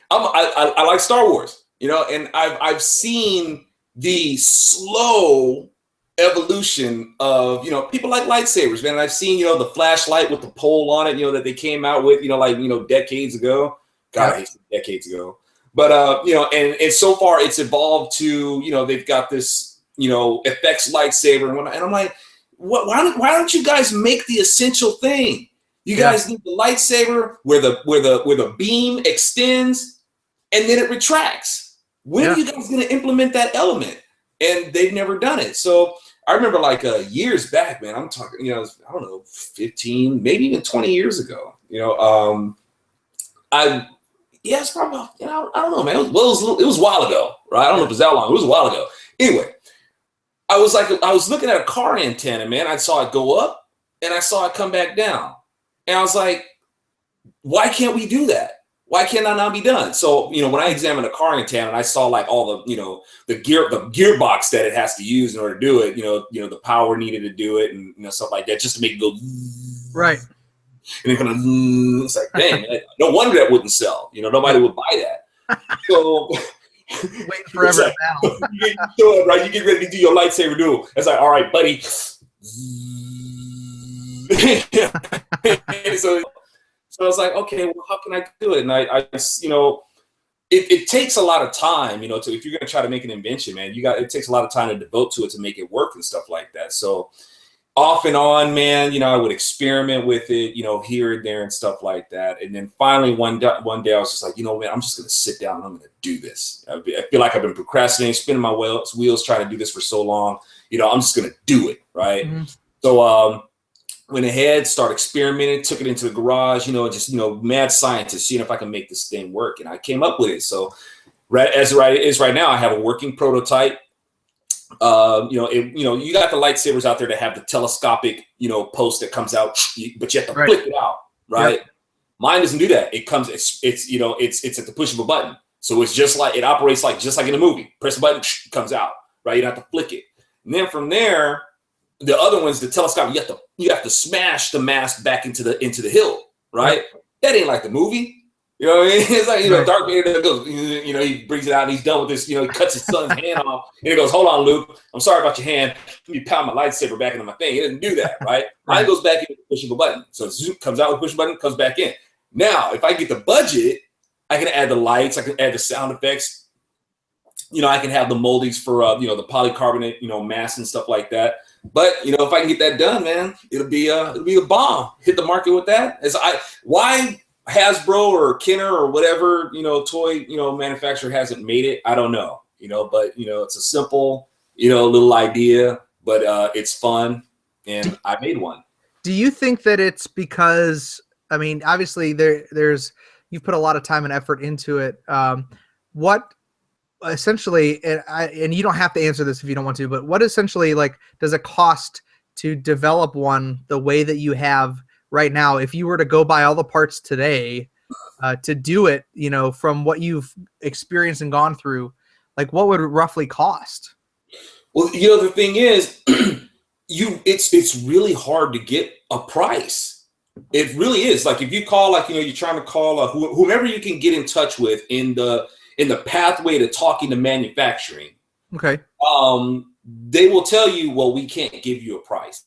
Speaker 2: I like Star Wars, and I've seen the slow evolution of, people like lightsabers, man. And I've seen, the flashlight with the pole on it, that they came out with, decades ago. God, I hate decades ago. But, and so far it's evolved to, they've got this, effects lightsaber and whatnot. And I'm like, why don't you guys make the essential thing? You guys need the lightsaber where the beam extends and then it retracts. When are you guys going to implement that element? And they've never done it. So I remember years back, man, I'm talking, I don't know, 15, maybe even 20 years ago, it's probably, I don't know, man. It was a while ago, right? I don't know if it was that long. It was a while ago. Anyway, I was looking at a car antenna, man. I saw it go up and I saw it come back down. And I was like, why can't we do that? Why can't that not be done? So, when I examined a car antenna and I saw all the, the gearbox that it has to use in order to do it, the power needed to do it and stuff like that, just to make it go. Right. And it kind of, it's like, dang, no wonder that wouldn't sell. Nobody would buy that. So
Speaker 1: waiting forever now.
Speaker 2: Right? You get ready to do your lightsaber duel. It's like, all right, buddy. So I was like, okay, well, how can I do it? And I it takes a lot of time, if you're going to try to make an invention, man, it takes a lot of time to devote to it to make it work and stuff like that. So off and on, man, I would experiment with it, here and there and stuff like that. And then finally one day I was just like, man, I'm just going to sit down and I'm going to do this. I feel like I've been procrastinating, spinning my wheels trying to do this for so long. I'm just going to do it. Right. Mm-hmm. So, went ahead, started experimenting, took it into the garage, mad scientist, seeing if I can make this thing work. And I came up with it. So right now, I have a working prototype. You got the lightsabers out there that have the telescopic, post that comes out, but you have to flip it out, right? Yep. Mine doesn't do that. It comes, it's at the push of a button. So it's just like, it operates just like in a movie. Press a button, it comes out, right? You don't have to flick it. And then from there, the other one's the telescope. You have to smash the mast back into the hilt, right? That ain't like the movie. You know what I mean? It's like, Darth Vader goes, he brings it out and he's done with this, he cuts his son's hand off and he goes, hold on, Luke, I'm sorry about your hand. Let me pound my lightsaber back into my thing. He doesn't do that, right? Mine goes back in pushing a button. So it comes out with push a button, comes back in. Now, if I get the budget, I can add the lights, I can add the sound effects. I can have the moldings for, the polycarbonate, mass and stuff like that. But if I can get that done, man, it'll be a bomb. Hit the market with that. Why Hasbro or Kenner or whatever toy manufacturer hasn't made it, I don't know. But it's a simple little idea, but it's fun, and I made one.
Speaker 1: Do you think that it's because obviously there's you've put a lot of time and effort into it. essentially, and you don't have to answer this if you don't want to, but what essentially like does it cost to develop one the way that you have right now? If you were to go buy all the parts today to do it, you know, from what you've experienced and gone through, like what would it roughly cost?
Speaker 2: Well, you know, the thing is, it's really hard to get a price. It really is. Like if you call, like, you know, you're trying to call whomever you can get in touch with in the pathway to talking to manufacturing.
Speaker 1: Okay.
Speaker 2: They will tell you, well, we can't give you a price.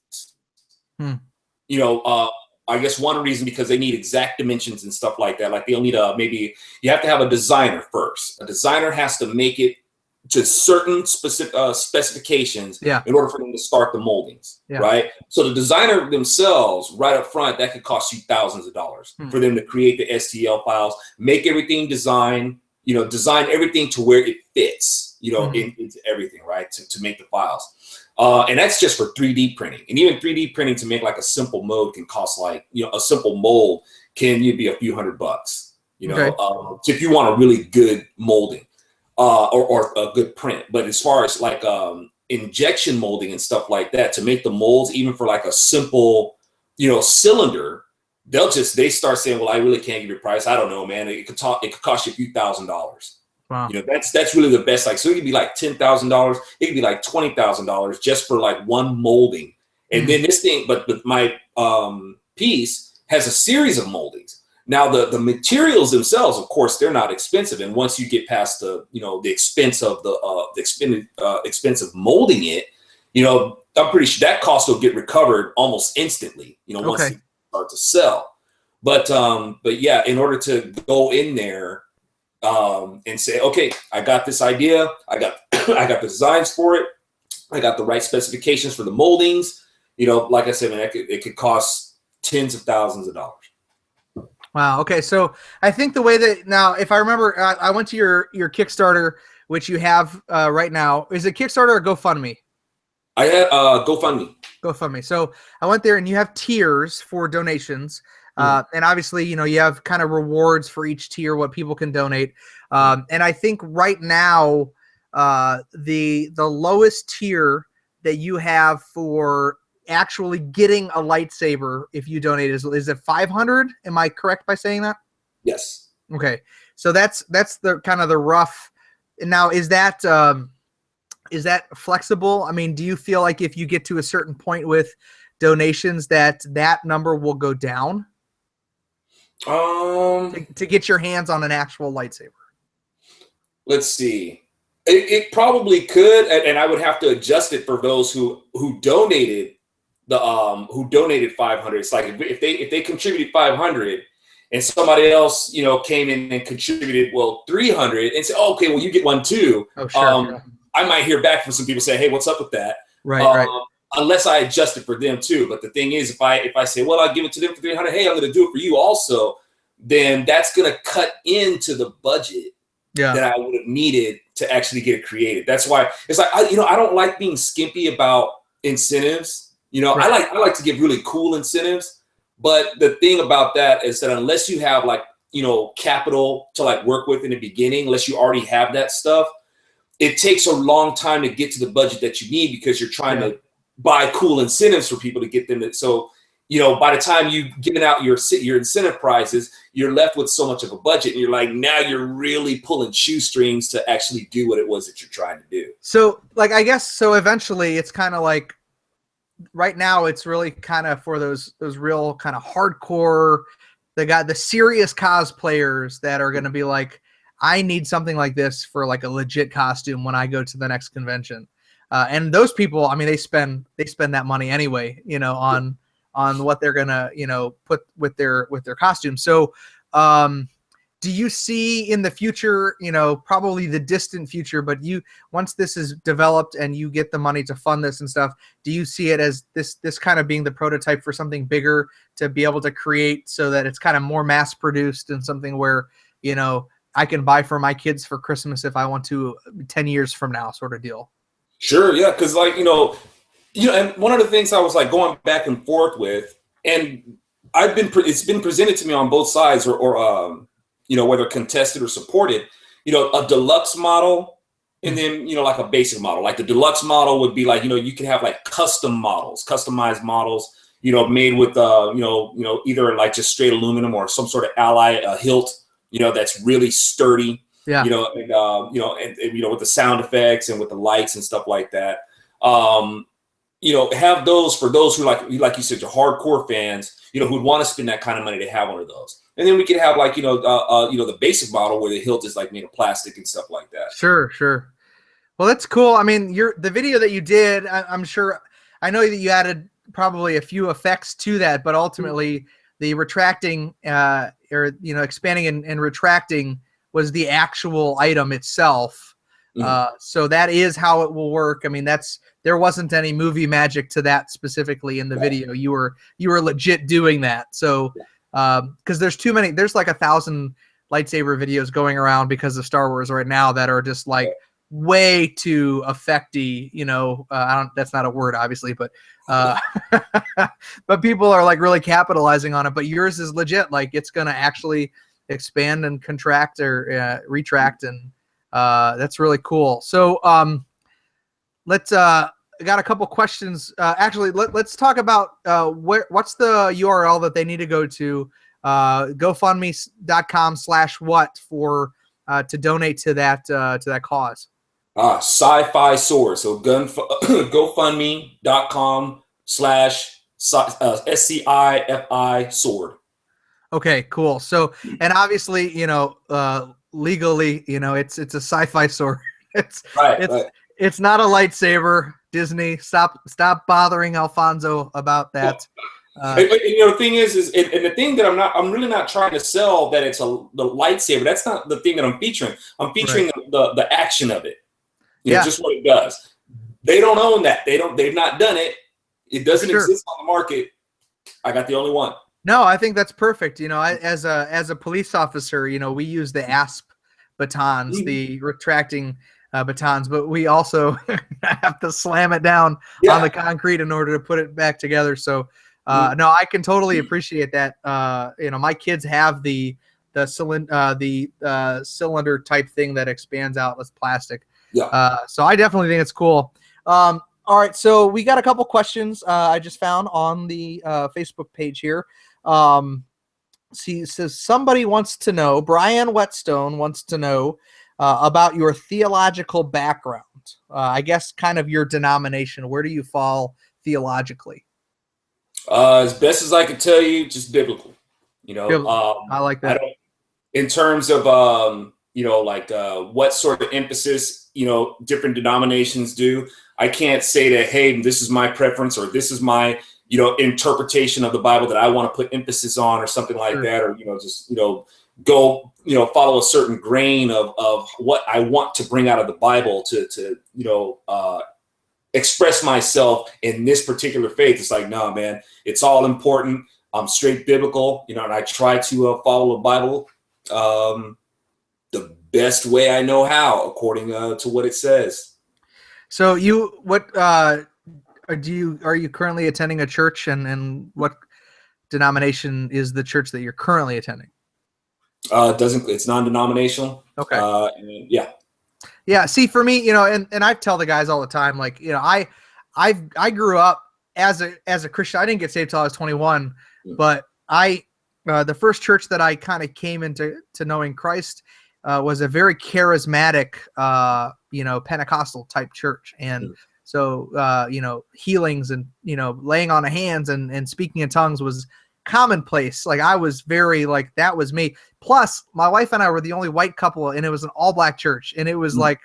Speaker 2: You know, I guess one reason because they need exact dimensions and stuff like that. Like they'll need maybe you have to have a designer first. A designer has to make it to certain specific specifications in order for them to start the moldings, right? So the designer themselves, right up front, that could cost you thousands of dollars for them to create the STL files, make everything design everything to where it fits, you know, into everything, right? To make the files. And that's just for 3D printing. And even 3D printing to make like a simple mold can cost like, you know, a simple mold can be a few $100, you know, if you want a really good molding or a good print. But as far as like injection molding and stuff like that, to make the molds, even for like a simple, you know, cylinder, they start saying, well, I really can't give you a price. I don't know, man. It could cost you a few $1,000s. Wow. You know, that's really the best. Like, so it could be like $10,000. It could be like $20,000 just for like one molding. And then this thing, but my piece has a series of moldings. Now the materials themselves, of course, they're not expensive. And once you get past the expense of expense of molding it, you know, I'm pretty sure that cost will get recovered almost instantly, you know, once you start to sell. But yeah, in order to go in there and say, okay, I got this idea, I got the designs for it, I got the right specifications for the moldings, you know, like I said, man, it could cost tens of thousands of dollars.
Speaker 1: Wow. Okay. So I think the way that now, if I remember, I went to your Kickstarter, which you have right now. Is it Kickstarter or GoFundMe?
Speaker 2: I had GoFundMe.
Speaker 1: GoFundMe. So I went there and you have tiers for donations. And obviously, you know, you have kind of rewards for each tier, what people can donate. And I think right now, the lowest tier that you have for actually getting a lightsaber, if you donate, is it 500? Am I correct by saying that?
Speaker 2: Yes.
Speaker 1: Okay. So that's the kind of the rough. Now, is that flexible? I mean, do you feel like if you get to a certain point with donations that number will go down? To get your hands on an actual lightsaber. Let's see.
Speaker 2: It probably could, and I would have to adjust it for those who donated who donated 500. It's like if they contributed 500 and somebody else, you know, came in and contributed 300 and said, oh, okay, well, you get one too.
Speaker 1: Oh, sure.
Speaker 2: I might hear back from some people saying, hey, what's up with that?
Speaker 1: Right.
Speaker 2: Unless I adjust it for them too. But the thing is, if I say, well, I'll give it to them for 300, hey, I'm going to do it for you also, then that's going to cut into the budget that I would have needed to actually get it created. That's why it's like, I don't like being skimpy about incentives. You know, I like to give really cool incentives. But the thing about that is that unless you have like, you know, capital to like work with in the beginning, unless you already have that stuff, it takes a long time to get to the budget that you need because you're trying to buy cool incentives for people to get them. So, you know, by the time you've given out your incentive prizes, you're left with so much of a budget. And you're like, now you're really pulling shoestrings to actually do what it was that you're trying to do.
Speaker 1: So, like, I guess, so eventually it's kind of like, right now it's really kind of for those real kind of hardcore, the serious cosplayers that are going to be like, I need something like this for like a legit costume when I go to the next convention. And those people, I mean, they spend that money anyway, you know, on what they're gonna, you know, put with their costumes. So, do you see in the future, you know, probably the distant future, but once this is developed and you get the money to fund this and stuff, do you see it as this kind of being the prototype for something bigger to be able to create so that it's kind of more mass produced and something where, you know, I can buy for my kids for Christmas if I want to 10 years from now, sort of deal?
Speaker 2: Sure. Yeah. Cause like, you know, and one of the things I was like going back and forth with, and it's been presented to me on both sides or you know, whether contested or supported, you know, a deluxe model And then, like a basic model, like the deluxe model would be like, you can have like custom models, customized models, made with, either like just straight aluminum or some sort of alloy hilt, that's really sturdy,
Speaker 1: Yeah.
Speaker 2: and with the sound effects and with the lights and stuff like that. Have those for those who like you said, your hardcore fans, who'd want to spend that kind of money to have one of those. And then we could have like, the basic model where the hilt is like made of plastic and stuff like that.
Speaker 1: Sure. Well, that's cool. I mean, the video that you did, I'm sure, I know that you added probably a few effects to that, but ultimately the retracting or expanding and retracting was the actual item itself. So that is how it will work. I mean, there wasn't any movie magic to that specifically in the video. You were legit doing that. So because there's like 1,000 lightsaber videos going around because of Star Wars right now that are just like way too effecty, that's not a word obviously, but but people are like really capitalizing on it. But yours is legit, like it's gonna actually expand and contract or retract, and that's really cool. So let's got a couple questions. Actually, let's talk about what's the URL that they need to go to, gofundme.com/what for to donate to that cause.
Speaker 2: Sci-fi sword. So gofundme.com/SCIFI sword.
Speaker 1: Okay, cool. So, and obviously, legally, it's a sci-fi sword. It's
Speaker 2: right.
Speaker 1: It's not a lightsaber. Disney, stop bothering Alfonso about that.
Speaker 2: The thing is, and the thing that I'm really not trying to sell that it's the lightsaber. That's not the thing that I'm featuring. I'm featuring the action of it. Just what it does. They don't own that. They've not done it. It doesn't exist on the market. I got the only one.
Speaker 1: No, I think that's perfect. As a police officer, we use the ASP batons, the retracting batons, but we also have to slam it down on the concrete in order to put it back together. So no, I can totally appreciate that. My kids have the cylinder type thing that expands out as plastic. So I definitely think it's cool. All right, so we got a couple questions I just found on the Facebook page here. Says somebody wants to know, Brian Whetstone wants to know about your theological background. I guess kind of your denomination. Where do you fall theologically?
Speaker 2: As best as I can tell you, just biblical.
Speaker 1: I like that.
Speaker 2: In terms of what sort of emphasis different denominations do, I can't say that, hey, this is my preference or this is my interpretation of the Bible that I want to put emphasis on or something like that, or just go follow a certain grain of what I want to bring out of the Bible to express myself in this particular faith. It's like, no, man, it's all important. I'm straight biblical, and I try to follow the Bible the best way I know how, according to what it says.
Speaker 1: So are you currently attending a church, and what denomination is the church that you're currently attending?
Speaker 2: It's non-denominational.
Speaker 1: Okay.
Speaker 2: Yeah.
Speaker 1: See, for me, and I tell the guys all the time, like, I grew up as a Christian. I didn't get saved till I was 21, but the first church that I kind of came into knowing Christ was a very charismatic, Pentecostal type church. And so, healings and, laying on of hands and speaking in tongues was commonplace. Like, I was very like, that was me. Plus my wife and I were the only white couple, and it was an all black church, and it was like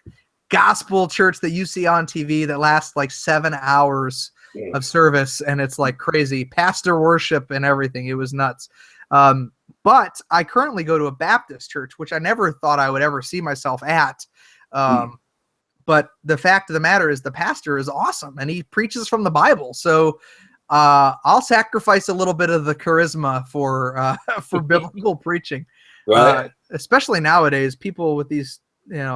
Speaker 1: gospel church that you see on TV that lasts like 7 hours of service. And it's like crazy pastor worship and everything. It was nuts. But I currently go to a Baptist church, which I never thought I would ever see myself at. But the fact of the matter is the pastor is awesome and he preaches from the Bible. So I'll sacrifice a little bit of the charisma for biblical preaching.
Speaker 2: Right.
Speaker 1: Especially nowadays, people with these,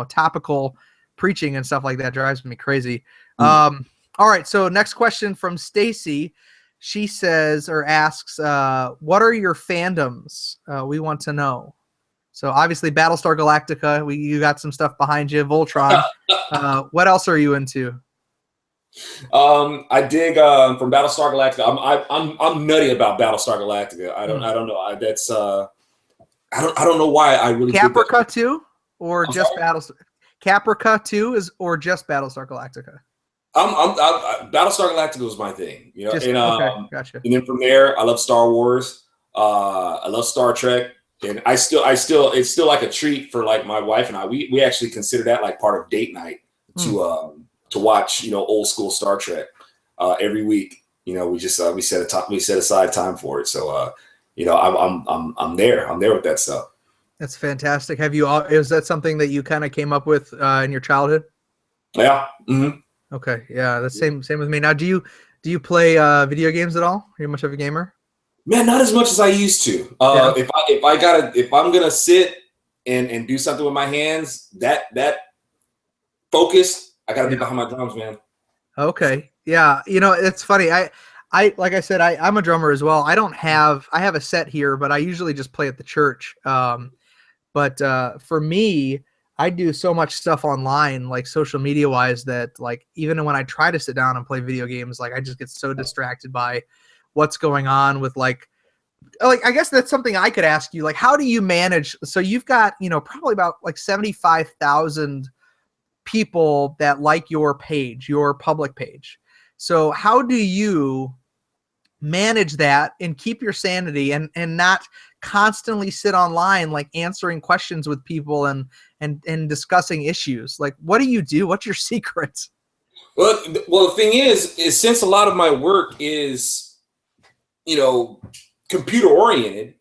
Speaker 1: topical preaching and stuff like that drives me crazy. All right. So next question from Stacy. She says or asks, what are your fandoms? We want to know. So obviously Battlestar Galactica, you got some stuff behind you, Voltron. What else are you into?
Speaker 2: I dig from Battlestar Galactica. I'm nutty about Battlestar Galactica. I don't know. That's I don't know why I really
Speaker 1: Caprica 2 or
Speaker 2: I'm
Speaker 1: just
Speaker 2: sorry?
Speaker 1: Battlestar Caprica 2 or just Battlestar Galactica?
Speaker 2: Battlestar Galactica was my thing, you know.
Speaker 1: Okay, gotcha.
Speaker 2: And then from there, I love Star Wars. I love Star Trek, and it's still like a treat for like my wife and I. We actually consider that like part of date night to watch, you know, old school Star Trek every week. You know, we set aside time for it. So you know, I'm there with that stuff.
Speaker 1: That's fantastic. Is that something that you kind of came up with in your childhood?
Speaker 2: Yeah. Mm-hmm.
Speaker 1: Okay. Yeah. That's same with me. Now, do you play video games at all? Are you much of a gamer?
Speaker 2: Man, not as much as I used to.
Speaker 1: Yeah.
Speaker 2: If I'm gonna sit and do something with my hands, that focus, I gotta be behind my drums, man.
Speaker 1: Okay. Yeah. You know, it's funny. I like I said, I'm a drummer as well. I have a set here, but I usually just play at the church. But for me, I do so much stuff online, like social media wise, that like even when I try to sit down and play video games, like I just get so distracted by what's going on with like I guess that's something I could ask you. Like, how do you manage? So you've got, you know, probably about like 75,000 people that like your page, your public page. So how do you manage that and keep your sanity and not constantly sit online like answering questions with people and discussing issues? Like, what do you do? What's your secrets?
Speaker 2: Well, the thing is since a lot of my work is, you know, computer oriented,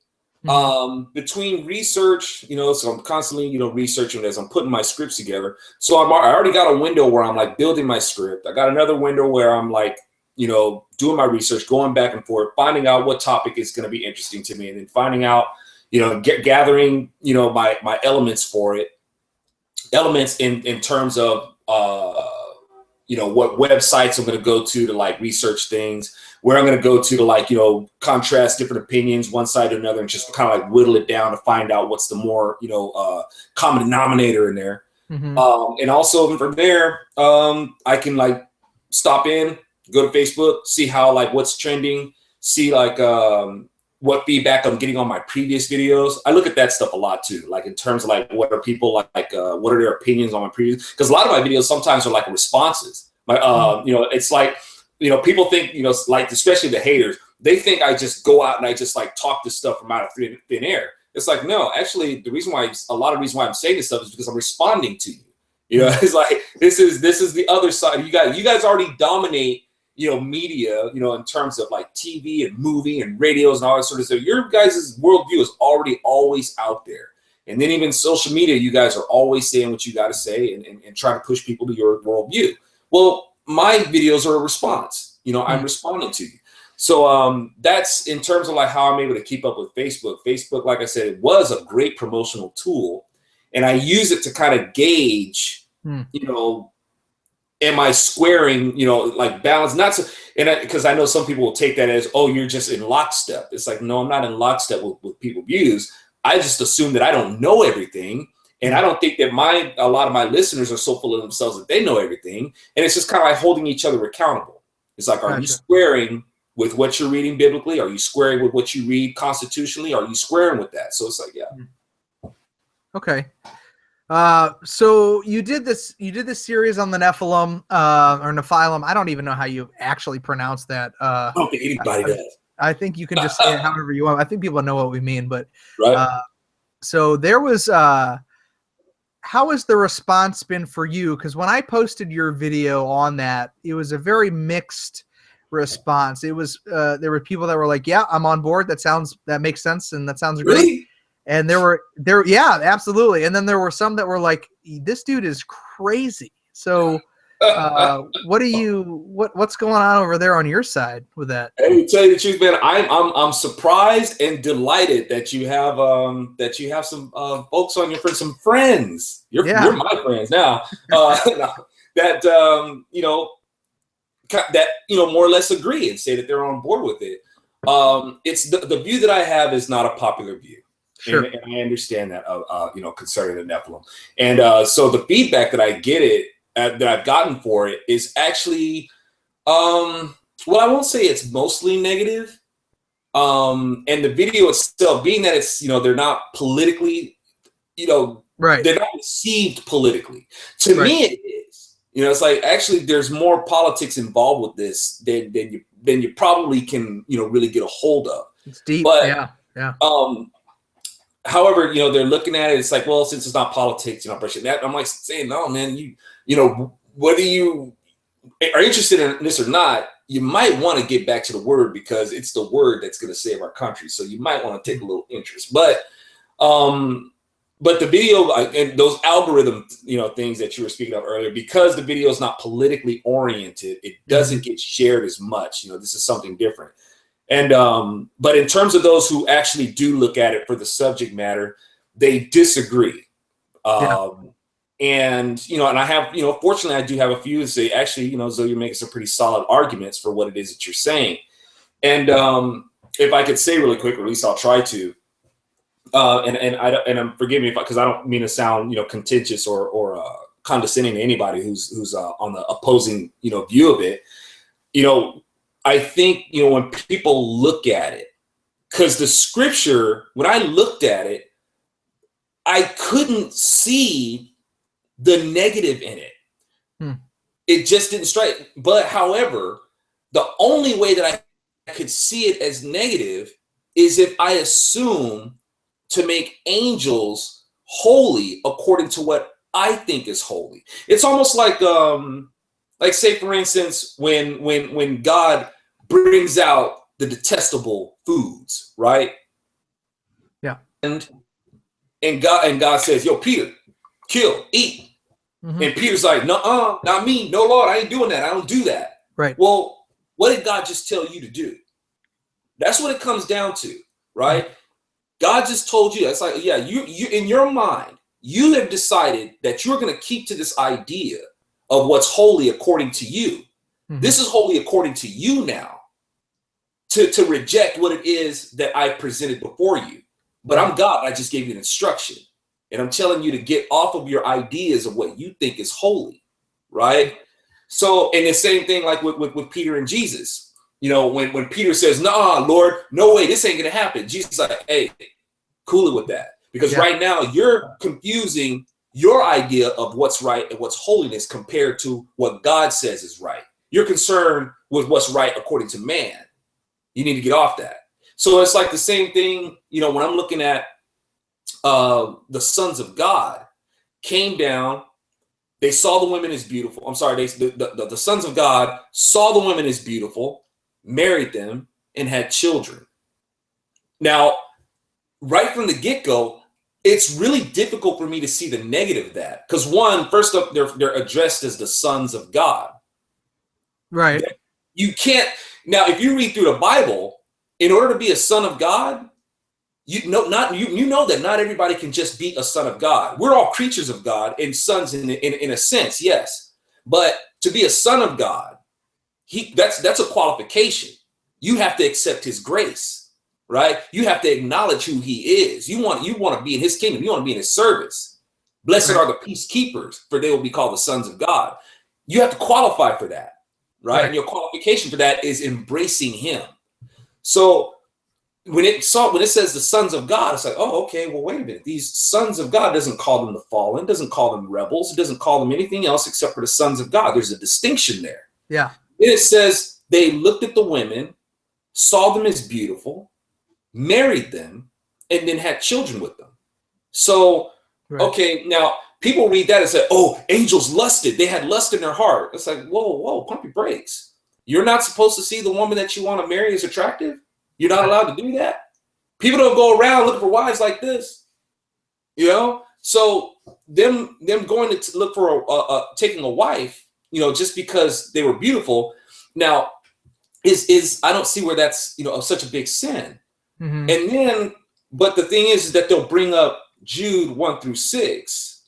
Speaker 2: between research, you know, so I'm constantly, you know, researching as I'm putting my scripts together. So I already got a window where I'm like building my script. I got another window where I'm like, you know, doing my research, going back and forth, finding out what topic is going to be interesting to me, and then finding out, you know, gathering, you know, my elements for it, elements in terms of, you know, what websites I'm going to go to like research things, where I'm going to go to like, you know, contrast different opinions, one side to another, and just kind of like whittle it down to find out what's the more, you know, common denominator in there. And also from there, I can like stop in, go to Facebook, see how like what's trending, see like what feedback I'm getting on my previous videos. I look at that stuff a lot too, like in terms of like what are people like what are their opinions on my previous, because a lot of my videos sometimes are like responses. My you know, it's like, you know, people think, you know, like especially the haters, they think I just go out and I just like talk this stuff from out of thin air. It's like, no, actually a lot of the reason why I'm saying this stuff is because I'm responding to you. You know, it's like this is the other side. You guys already dominate, you know, media, you know, in terms of like TV and movie and radios and all that sort of stuff. Your guys' worldview is already always out there. And then even social media, you guys are always saying what you got to say and trying to push people to your worldview. Well, my videos are a response. You know, I'm responding to you. So that's in terms of like how I'm able to keep up with Facebook. Facebook, like I said, it was a great promotional tool. And I use it to kind of gauge, you know, am I squaring, you know, like balance? Not so, and because I know some people will take that as, oh, you're just in lockstep. It's like, no, I'm not in lockstep with people's views. I just assume that I don't know everything. And I don't think that a lot of my listeners are so full of themselves that they know everything. And it's just kind of like holding each other accountable. It's like, are you squaring with what you're reading biblically? Are you squaring with what you read constitutionally? Are you squaring with that? So it's like, yeah.
Speaker 1: Okay. So you did this series on the Nephilim, or Nephilim. I don't even know how you actually pronounce that.
Speaker 2: I don't think anybody does.
Speaker 1: I think you can just say it however you want. I think people know what we mean, but
Speaker 2: right.
Speaker 1: So there was, how has the response been for you? Because when I posted your video on that, it was a very mixed response. It was, there were people that were like, yeah, I'm on board. That makes sense. And that sounds great.
Speaker 2: Really?
Speaker 1: And yeah, absolutely. And then there were some that were like, this dude is crazy. So what's going on over there on your side with that?
Speaker 2: Hey, to tell you the truth, man, I'm surprised and delighted that you have some folks on some friends. You're my friends now. That you know, that, you know, more or less agree and say that they're on board with it. It's the view that I have is not a popular view.
Speaker 1: Sure.
Speaker 2: And I understand that, concerning the Nephilim. And so the feedback that I that I've gotten for it is actually, well, I won't say it's mostly negative. And the video itself, being that it's, they're not politically,
Speaker 1: right.
Speaker 2: they're not received politically. To me, it is. It's like, actually, there's more politics involved with this than you probably can, really get a hold of.
Speaker 1: It's deep.
Speaker 2: But,
Speaker 1: yeah.
Speaker 2: However, they're looking at it. It's like, well, since it's not politics, pushing that. I'm like saying, no, man, whether you are interested in this or not, you might want to get back to the word, because it's the word that's going to save our country. So you might want to take a little interest. But the video and those algorithm, things that you were speaking of earlier, because the video is not politically oriented, it doesn't get shared as much. This is something different. And but in terms of those who actually do look at it for the subject matter, they disagree. And and I have, fortunately, I do have a few who say, actually, Zoe, you're making some pretty solid arguments for what it is that you're saying. And if I could say really quick, or at least I'll try to, and forgive me because I don't mean to sound contentious or condescending to anybody who's on the opposing view of it. I think when people look at it, because the scripture, when I looked at it, I couldn't see the negative in it. It just didn't strike. But however, the only way that I could see it as negative is if I assume to make angels holy according to what I think is holy. It's almost like say, for instance, when God brings out the detestable foods, right?
Speaker 1: Yeah.
Speaker 2: And God says, yo, Peter, kill, eat. And Peter's like, no, not me. No, Lord, I ain't doing that. I don't do that.
Speaker 1: Right.
Speaker 2: Well, what did God just tell you to do? That's what it comes down to, right? God just told you. It's like, yeah, you in your mind, you have decided that you're going to keep to this idea of what's holy according to you. This is holy according to you now. To reject what it is that I presented before you. But I'm God. I just gave you an instruction. And I'm telling you to get off of your ideas of what you think is holy, right? So, and the same thing like with Peter and Jesus. When Peter says, nah, Lord, no way, this ain't going to happen. Jesus is like, hey, cool it with that. Because right now you're confusing your idea of what's right and what's holiness compared to what God says is right. You're concerned with what's right according to man. You need to get off that. So it's like the same thing, when I'm looking at the sons of God came down, they saw the women as beautiful. I'm sorry, the sons of God saw the women as beautiful, married them, and had children. Now, right from the get-go, it's really difficult for me to see the negative of that. Because one, first up, they're addressed as the sons of God.
Speaker 1: Right.
Speaker 2: You can't, now if you read through the Bible, in order to be a son of God, you know that not everybody can just be a son of God. We're all creatures of God and sons in a sense, yes. But to be a son of God, that's a qualification. You have to accept his grace, right? You have to acknowledge who he is. You want to be in his kingdom. You want to be in his service. Blessed are the peacekeepers, for they will be called the sons of God. You have to qualify for that, right? And your qualification for that is embracing him. So when it says the sons of God, it's like, oh, okay, well, wait a minute. These sons of God doesn't call them the fallen, doesn't call them rebels, it doesn't call them anything else except for the sons of God. There's a distinction there.
Speaker 1: Yeah.
Speaker 2: Then it says they looked at the women, saw them as beautiful, married them, and then had children with them. So, okay, now people read that and say, oh, angels lusted. They had lust in their heart. It's like, whoa, pump your brakes. You're not supposed to see the woman that you want to marry as attractive? You're not allowed to do that? People don't go around looking for wives like this. So them going to look for taking a wife, just because they were beautiful. Now, is I don't see where that's such a big sin. And then, but the thing is that they'll bring up Jude 1-6,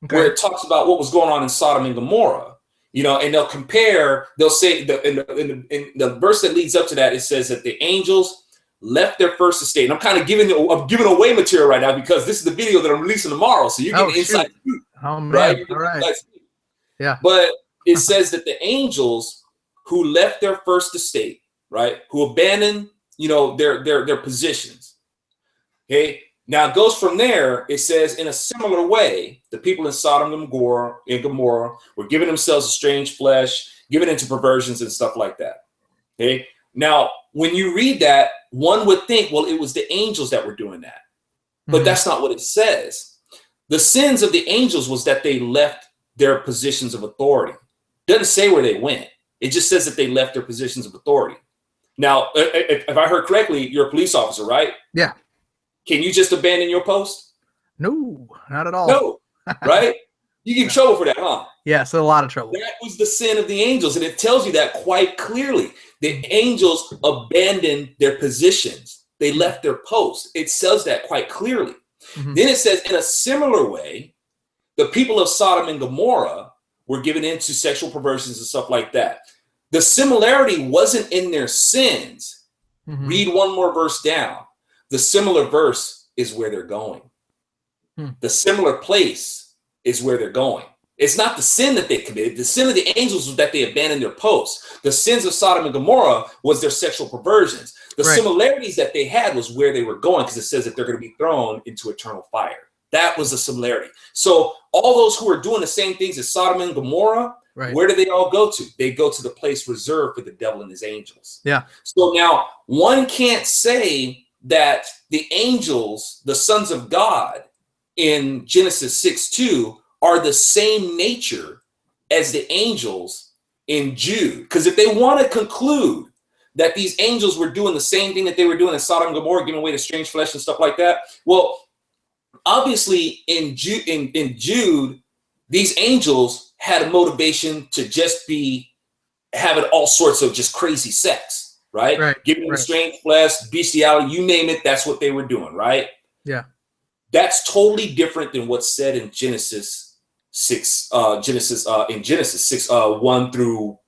Speaker 2: where it talks about what was going on in Sodom and Gomorrah. And they'll compare. They'll say in the verse that leads up to that, it says that the angels left their first estate. And I'm kind of giving away material right now because this is the video that I'm releasing tomorrow. So you're getting inside scoop,
Speaker 1: oh man,
Speaker 2: right?
Speaker 1: All right. Yeah.
Speaker 2: But it says that the angels who left their first estate, right, who abandoned, their positions. Okay. Now it goes from there. It says, in a similar way, the people in Sodom and Gomorrah were giving themselves a strange flesh, giving into perversions and stuff like that. Okay. Now, when you read that, one would think, well, it was the angels that were doing that. But that's not what it says. The sins of the angels was that they left their positions of authority. It doesn't say where they went. It just says that they left their positions of authority. Now, if I heard correctly, you're a police officer, right?
Speaker 1: Yeah.
Speaker 2: Can you just abandon your post?
Speaker 1: No, not at all.
Speaker 2: No, right? You get in trouble for that, huh?
Speaker 1: Yes, a lot of trouble.
Speaker 2: That was the sin of the angels, and it tells you that quite clearly. The angels abandoned their positions. They left their post. It says that quite clearly. Then it says, in a similar way, the people of Sodom and Gomorrah were given into sexual perversions and stuff like that. The similarity wasn't in their sins. Read one more verse down. The similar verse is where they're going. The similar place is where they're going. It's not the sin that they committed. The sin of the angels was that they abandoned their posts. The sins of Sodom and Gomorrah was their sexual perversions. The similarities that they had was where they were going, because it says that they're going to be thrown into eternal fire. That was the similarity. So all those who are doing the same things as Sodom and Gomorrah, where do they all go to? They go to the place reserved for the devil and his angels. Yeah. So now one can't say that the angels, the sons of God in Genesis 6:2, are the same nature as the angels in Jude. Because if they want to conclude that these angels were doing the same thing that they were doing in Sodom and Gomorrah, giving away the strange flesh and stuff like that, well, obviously in Jude, these angels had a motivation to just be having all sorts of just crazy sex, right? Giving them strange flesh, bestiality, you name it, that's what they were doing, right? Yeah. That's totally different than what's said in Genesis 6, 1 through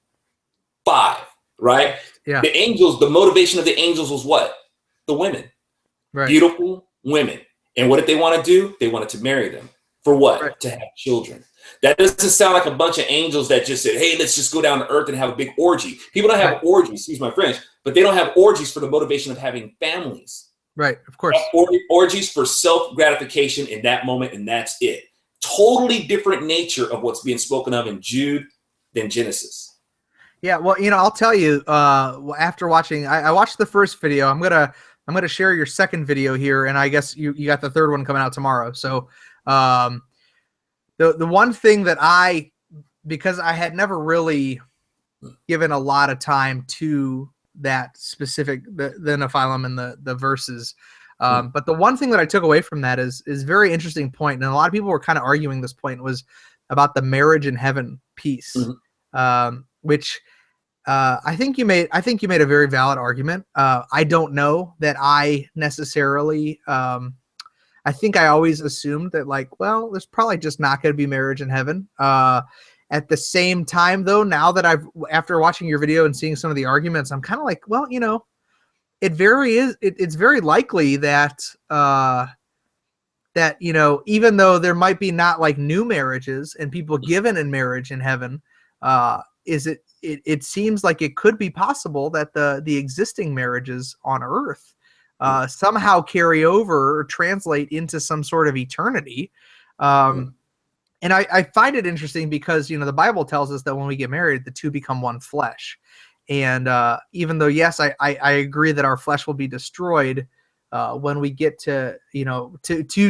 Speaker 2: 5, right? Yeah. The angels, the motivation of the angels was what? The women. Beautiful women. And what did they want to do? They wanted to marry them. For what? To have children. That doesn't sound like a bunch of angels that just said, hey, let's just go down to earth and have a big orgy. People don't have orgies, excuse my French, but they don't have orgies for the motivation of having families. Right, of course. Orgies for self-gratification in that moment, and that's it. Totally different nature of what's being spoken of in Jude than Genesis.
Speaker 1: Yeah, well, I'll tell you, after watching, I watched the first video. I'm gonna share your second video here, and I guess you got the third one coming out tomorrow. So the one thing that because I had never really given a lot of time to that specific the Nephilim and the verses, but the one thing that I took away from that is very interesting point, and a lot of people were kind of arguing this point, was about the marriage in heaven piece, which I think you made a very valid argument. I don't know that I necessarily. I think I always assumed that, like, well, there's probably just not going to be marriage in heaven. At the same time, though, now that after watching your video and seeing some of the arguments, I'm kind of like, well, it's very likely that even though there might be not like new marriages and people given in marriage in heaven, it seems like it could be possible that the existing marriages on earth somehow carry over or translate into some sort of eternity. And I find it interesting because, the Bible tells us that when we get married, the two become one flesh. And even though, yes, I agree that our flesh will be destroyed when we get to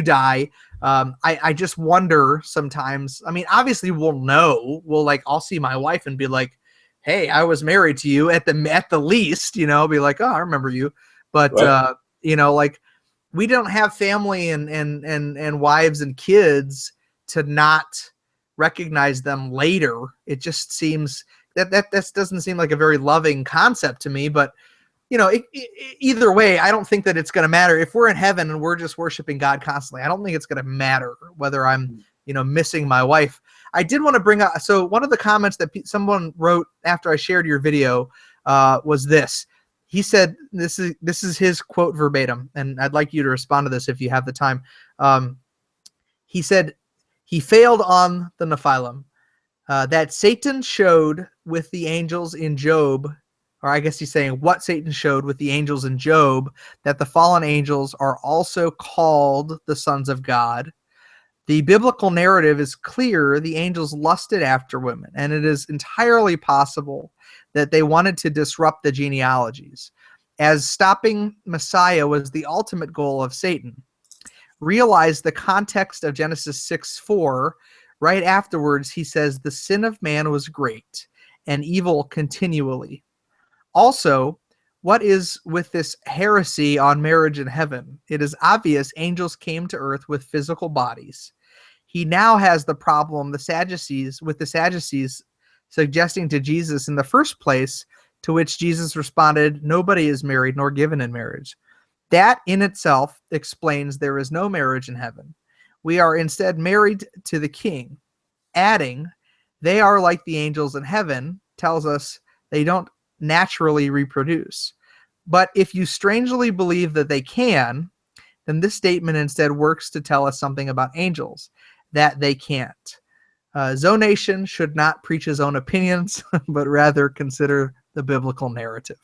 Speaker 1: die, I just wonder sometimes. I mean, obviously we'll know. I'll see my wife and be like, hey, I was married to you at the least, be like, oh, I remember you. But, we don't have family and wives and kids to not recognize them later. It just seems that doesn't seem like a very loving concept to me, but either way, I don't think that it's going to matter if we're in heaven and we're just worshiping God constantly. I don't think it's going to matter whether I'm, missing my wife. I did want to bring up, so one of the comments that someone wrote after I shared your video was this. he said, this is his quote verbatim, and I'd like you to respond to this if you have the time. He said he failed on the Nephilim, that Satan showed with the angels in Job, or I guess he's saying what Satan showed with the angels in Job, that the fallen angels are also called the sons of God. The biblical narrative is clear. The angels lusted after women, and it is entirely possible that they wanted to disrupt the genealogies, as stopping Messiah was the ultimate goal of Satan. Realize the context of Genesis 6:4. Right afterwards, he says, the sin of man was great, and evil continually. Also, what is with this heresy on marriage in heaven? It is obvious angels came to earth with physical bodies. He now has the problem the Sadducees suggesting to Jesus in the first place, to which Jesus responded, nobody is married nor given in marriage. That in itself explains there is no marriage in heaven. We are instead married to the King. Adding, they are like the angels in heaven, tells us they don't naturally reproduce. But if you strangely believe that they can, then this statement instead works to tell us something about angels, that they can't. Zonation should not preach his own opinions, but rather consider the biblical narrative.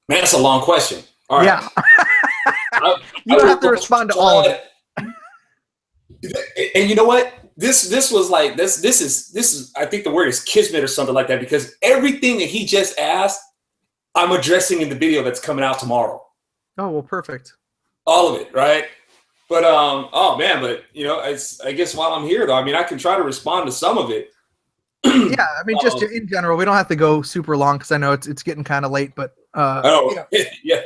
Speaker 2: Man, that's a long question. All right.
Speaker 1: Yeah. You don't have to respond to all of it.
Speaker 2: And you know what? This was like this is I think the word is kismet or something like that, because everything that he just asked, I'm addressing in the video that's coming out tomorrow.
Speaker 1: Oh, well, perfect.
Speaker 2: All of it, right? But oh man, but you know, I guess while I'm here though, I mean, I can try to respond to some of it.
Speaker 1: Yeah, I mean, just in general, we don't have to go super long because I know it's getting kind of late, but
Speaker 2: yeah.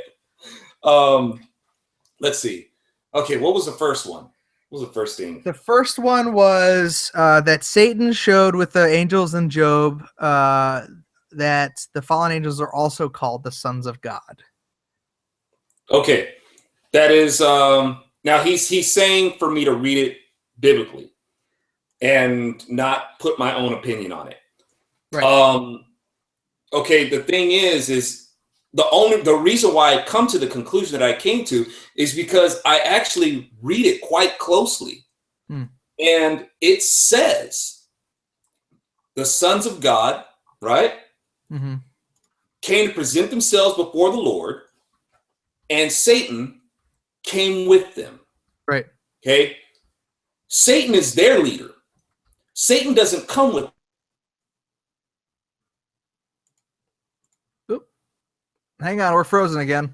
Speaker 2: Let's see. Okay, what was the first one? What was the first thing?
Speaker 1: The first one was that Satan showed with the angels in Job that the fallen angels are also called the sons of God.
Speaker 2: Okay, that is now he's saying for me to read it biblically and not put my own opinion on it. Right. Okay, the thing is the reason why I come to the conclusion that I came to is because I actually read it quite closely. And it says the sons of God, right, came to present themselves before the Lord, and Satan came with them.
Speaker 1: Right.
Speaker 2: Okay. Satan is their leader. Satan doesn't come with.
Speaker 1: Oop. Hang on, we're frozen again.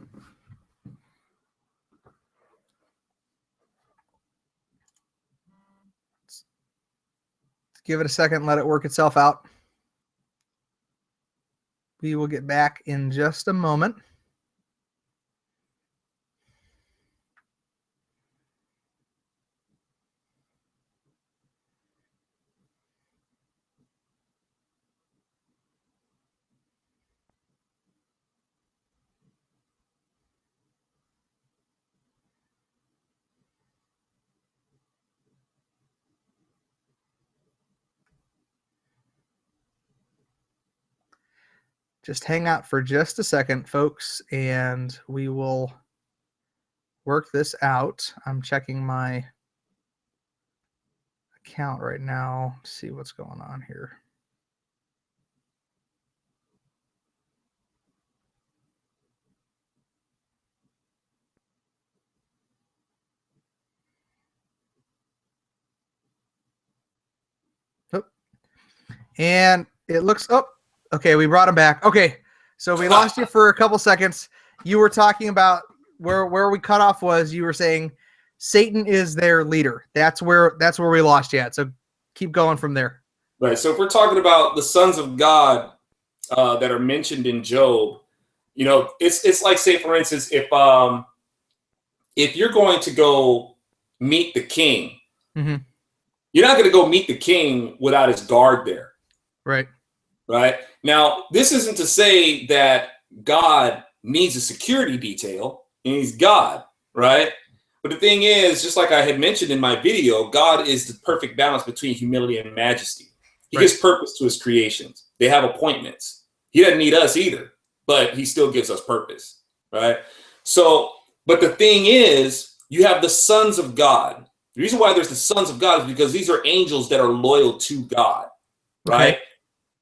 Speaker 1: Let's give it a second, let it work itself out. We will get back in just a moment. Just hang out for just a second, folks, and we will work this out. I'm checking my account right now to see what's going on here. Oh. And it looks, oh, okay, we brought him back. Okay, so we lost you for a couple seconds. You were talking about where we cut off was you were saying Satan is their leader. That's where we lost you at. So keep going from there.
Speaker 2: Right. So if we're talking about the sons of God that are mentioned in Job, you know, it's like, say, for instance, if you're going to go meet the king, you're not going to go meet the king without his guard there.
Speaker 1: Right.
Speaker 2: Right. Now, this isn't to say that God needs a security detail, and he's God, right? But the thing is, just like I had mentioned in my video, God is the perfect balance between humility and majesty. He gives purpose to his creations. They have appointments. He doesn't need us either. but he still gives us purpose, right? So, but the thing is, you have the sons of God. The reason why there's the sons of God is because these are angels that are loyal to God, right? Okay.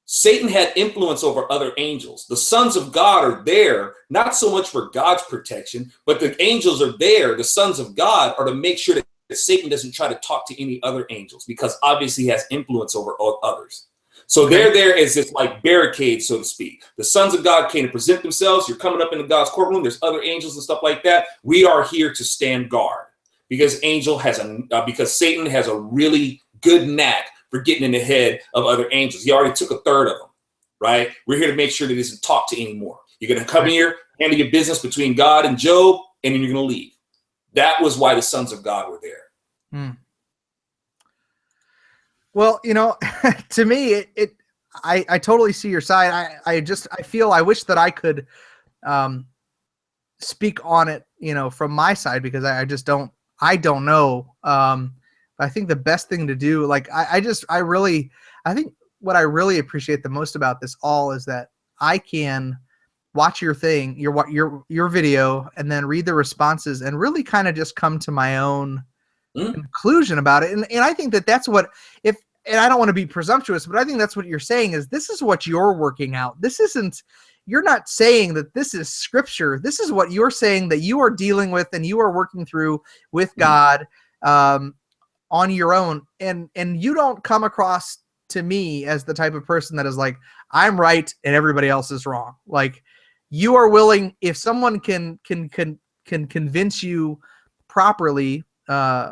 Speaker 2: Satan had influence over other angels. The sons of God are there, not so much for God's protection, but the angels are there. The sons of God are to make sure that Satan doesn't try to talk to any other angels, because obviously he has influence over others. So they're there as this like barricade, so to speak. The sons of God came to present themselves. You're coming up into God's courtroom. There's other angels and stuff like that. We are here to stand guard, because because Satan has a really good knack for getting in the head of other angels. He already took a third of them, right? We're here to make sure that he doesn't talk to anymore. You're going to come here, handle your business between God and Job, and then you're going to leave. That was why the sons of God were there.
Speaker 1: Well, you know, to me, I totally see your side. I wish that I could speak on it, you know, from my side, because I don't know. I think the best thing to do, like, I think what I really appreciate the most about this all is that I can watch your thing, your video, and then read the responses and really kind of just come to my own conclusion about it. And I think that's what, and I don't want to be presumptuous, but I think that's what you're saying is this is what you're working out. You're not saying that this is scripture. This is what you're saying that you are dealing with and you are working through with God on your own. And you don't come across to me as the type of person that is like, I'm right and everybody else is wrong. Like, you are willing, if someone can convince you properly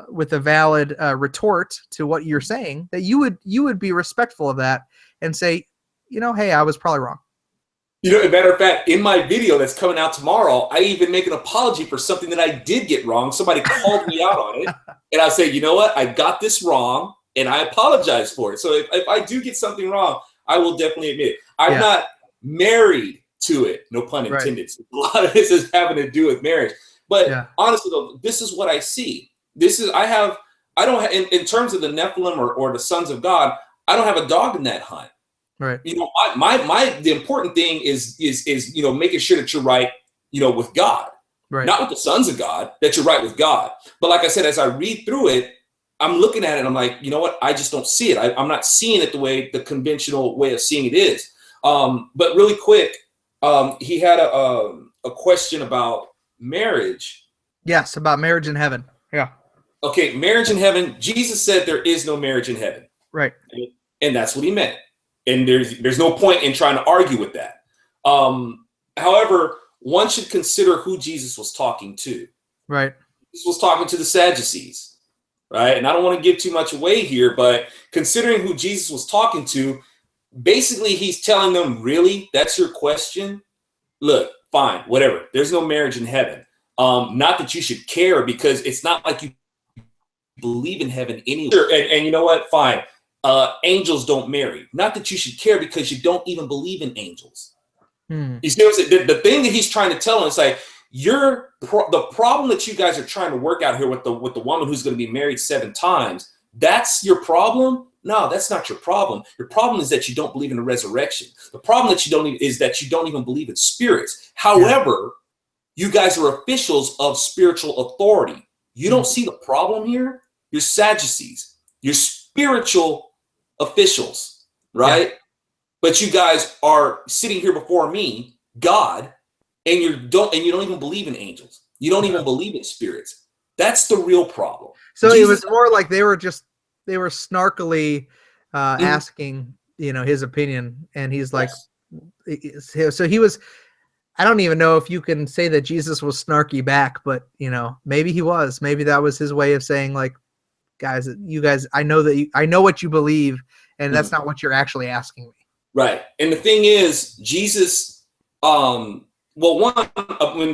Speaker 1: with a valid retort to what you're saying, that you would be respectful of that and say, you know, hey, I was probably wrong.
Speaker 2: You know, as a matter of fact, in my video that's coming out tomorrow, I even make an apology for something that I did get wrong. Somebody called me out on it, and I say, you know what, I got this wrong, and I apologize for it. So if I do get something wrong, I will definitely admit it. I'm not married to it, no pun intended. Right. A lot of this is having to do with marriage. But honestly, though, this is what I see. In terms of the Nephilim or the sons of God, I don't have a dog in that hunt.
Speaker 1: Right.
Speaker 2: You know, the important thing is you know, making sure that you're right, you know, with God, right? Not with the sons of God, that you're right with God. But like I said, as I read through it, I'm looking at it and I'm like, you know what? I just don't see it. I'm not seeing it the way the conventional way of seeing it is. But really quick, he had a question about marriage.
Speaker 1: Yes, about marriage in heaven. Yeah.
Speaker 2: Okay, marriage in heaven. Jesus said there is no marriage in heaven.
Speaker 1: Right.
Speaker 2: And that's what he meant. And there's no point in trying to argue with that. However, one should consider who Jesus was talking to.
Speaker 1: Right.
Speaker 2: Jesus was talking to the Sadducees, right? And I don't want to give too much away here, but considering who Jesus was talking to, basically he's telling them, really, that's your question? Look, fine, whatever. There's no marriage in heaven. Not that you should care, because it's not like you believe in heaven anyway. And you know what? Fine. Angels don't marry. Not that you should care, because you don't even believe in angels. You see what I'm saying? The thing that he's trying to tell them is like, the problem that you guys are trying to work out here with the woman who's going to be married 7 times, that's your problem? No, that's not your problem. Your problem is that you don't believe in the resurrection. The problem that is that you don't even believe in spirits. However, you guys are officials of spiritual authority. You don't see the problem here? You're Sadducees. You're spiritual officials, right? Yeah. But you guys are sitting here before me, God, and you don't even believe in angels. You don't even believe in spirits. That's the real problem.
Speaker 1: So it was more like they were snarkily asking, you know, his opinion, and he's like, so he was. I don't even know if you can say that Jesus was snarky back, but you know, maybe he was. Maybe that was his way of saying, like, guys, you guys, I know what you believe, and that's not what you're actually asking me.
Speaker 2: Right. And the thing is, Jesus, when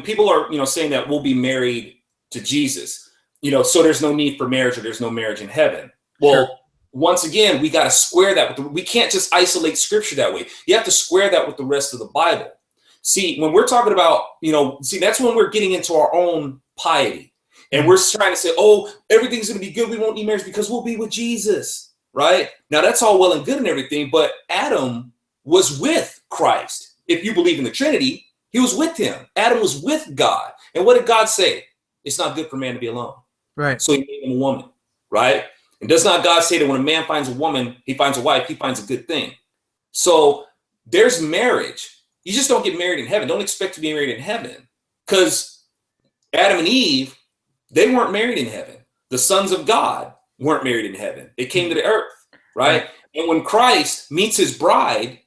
Speaker 2: people are, you know, saying that we'll be married to Jesus, you know, so there's no need for marriage, or there's no marriage in heaven. Well, once again, we got to square that we can't just isolate scripture that way. You have to square that with the rest of the Bible. See, when we're talking about, you know, that's when we're getting into our own piety. And we're trying to say, oh, everything's going to be good. We won't need marriage because we'll be with Jesus, right? Now, that's all well and good and everything, but Adam was with Christ. If you believe in the Trinity, He was with him. Adam was with God. And what did God say? It's not good for man to be alone.
Speaker 1: Right.
Speaker 2: So he made him a woman, right? And does not God say that when a man finds a woman, he finds a wife, he finds a good thing? So there's marriage. You just don't get married in heaven. Don't expect to be married in heaven, because Adam and Eve, they weren't married in heaven. The sons of God weren't married in heaven. They came to the earth, right? And when Christ meets his bride,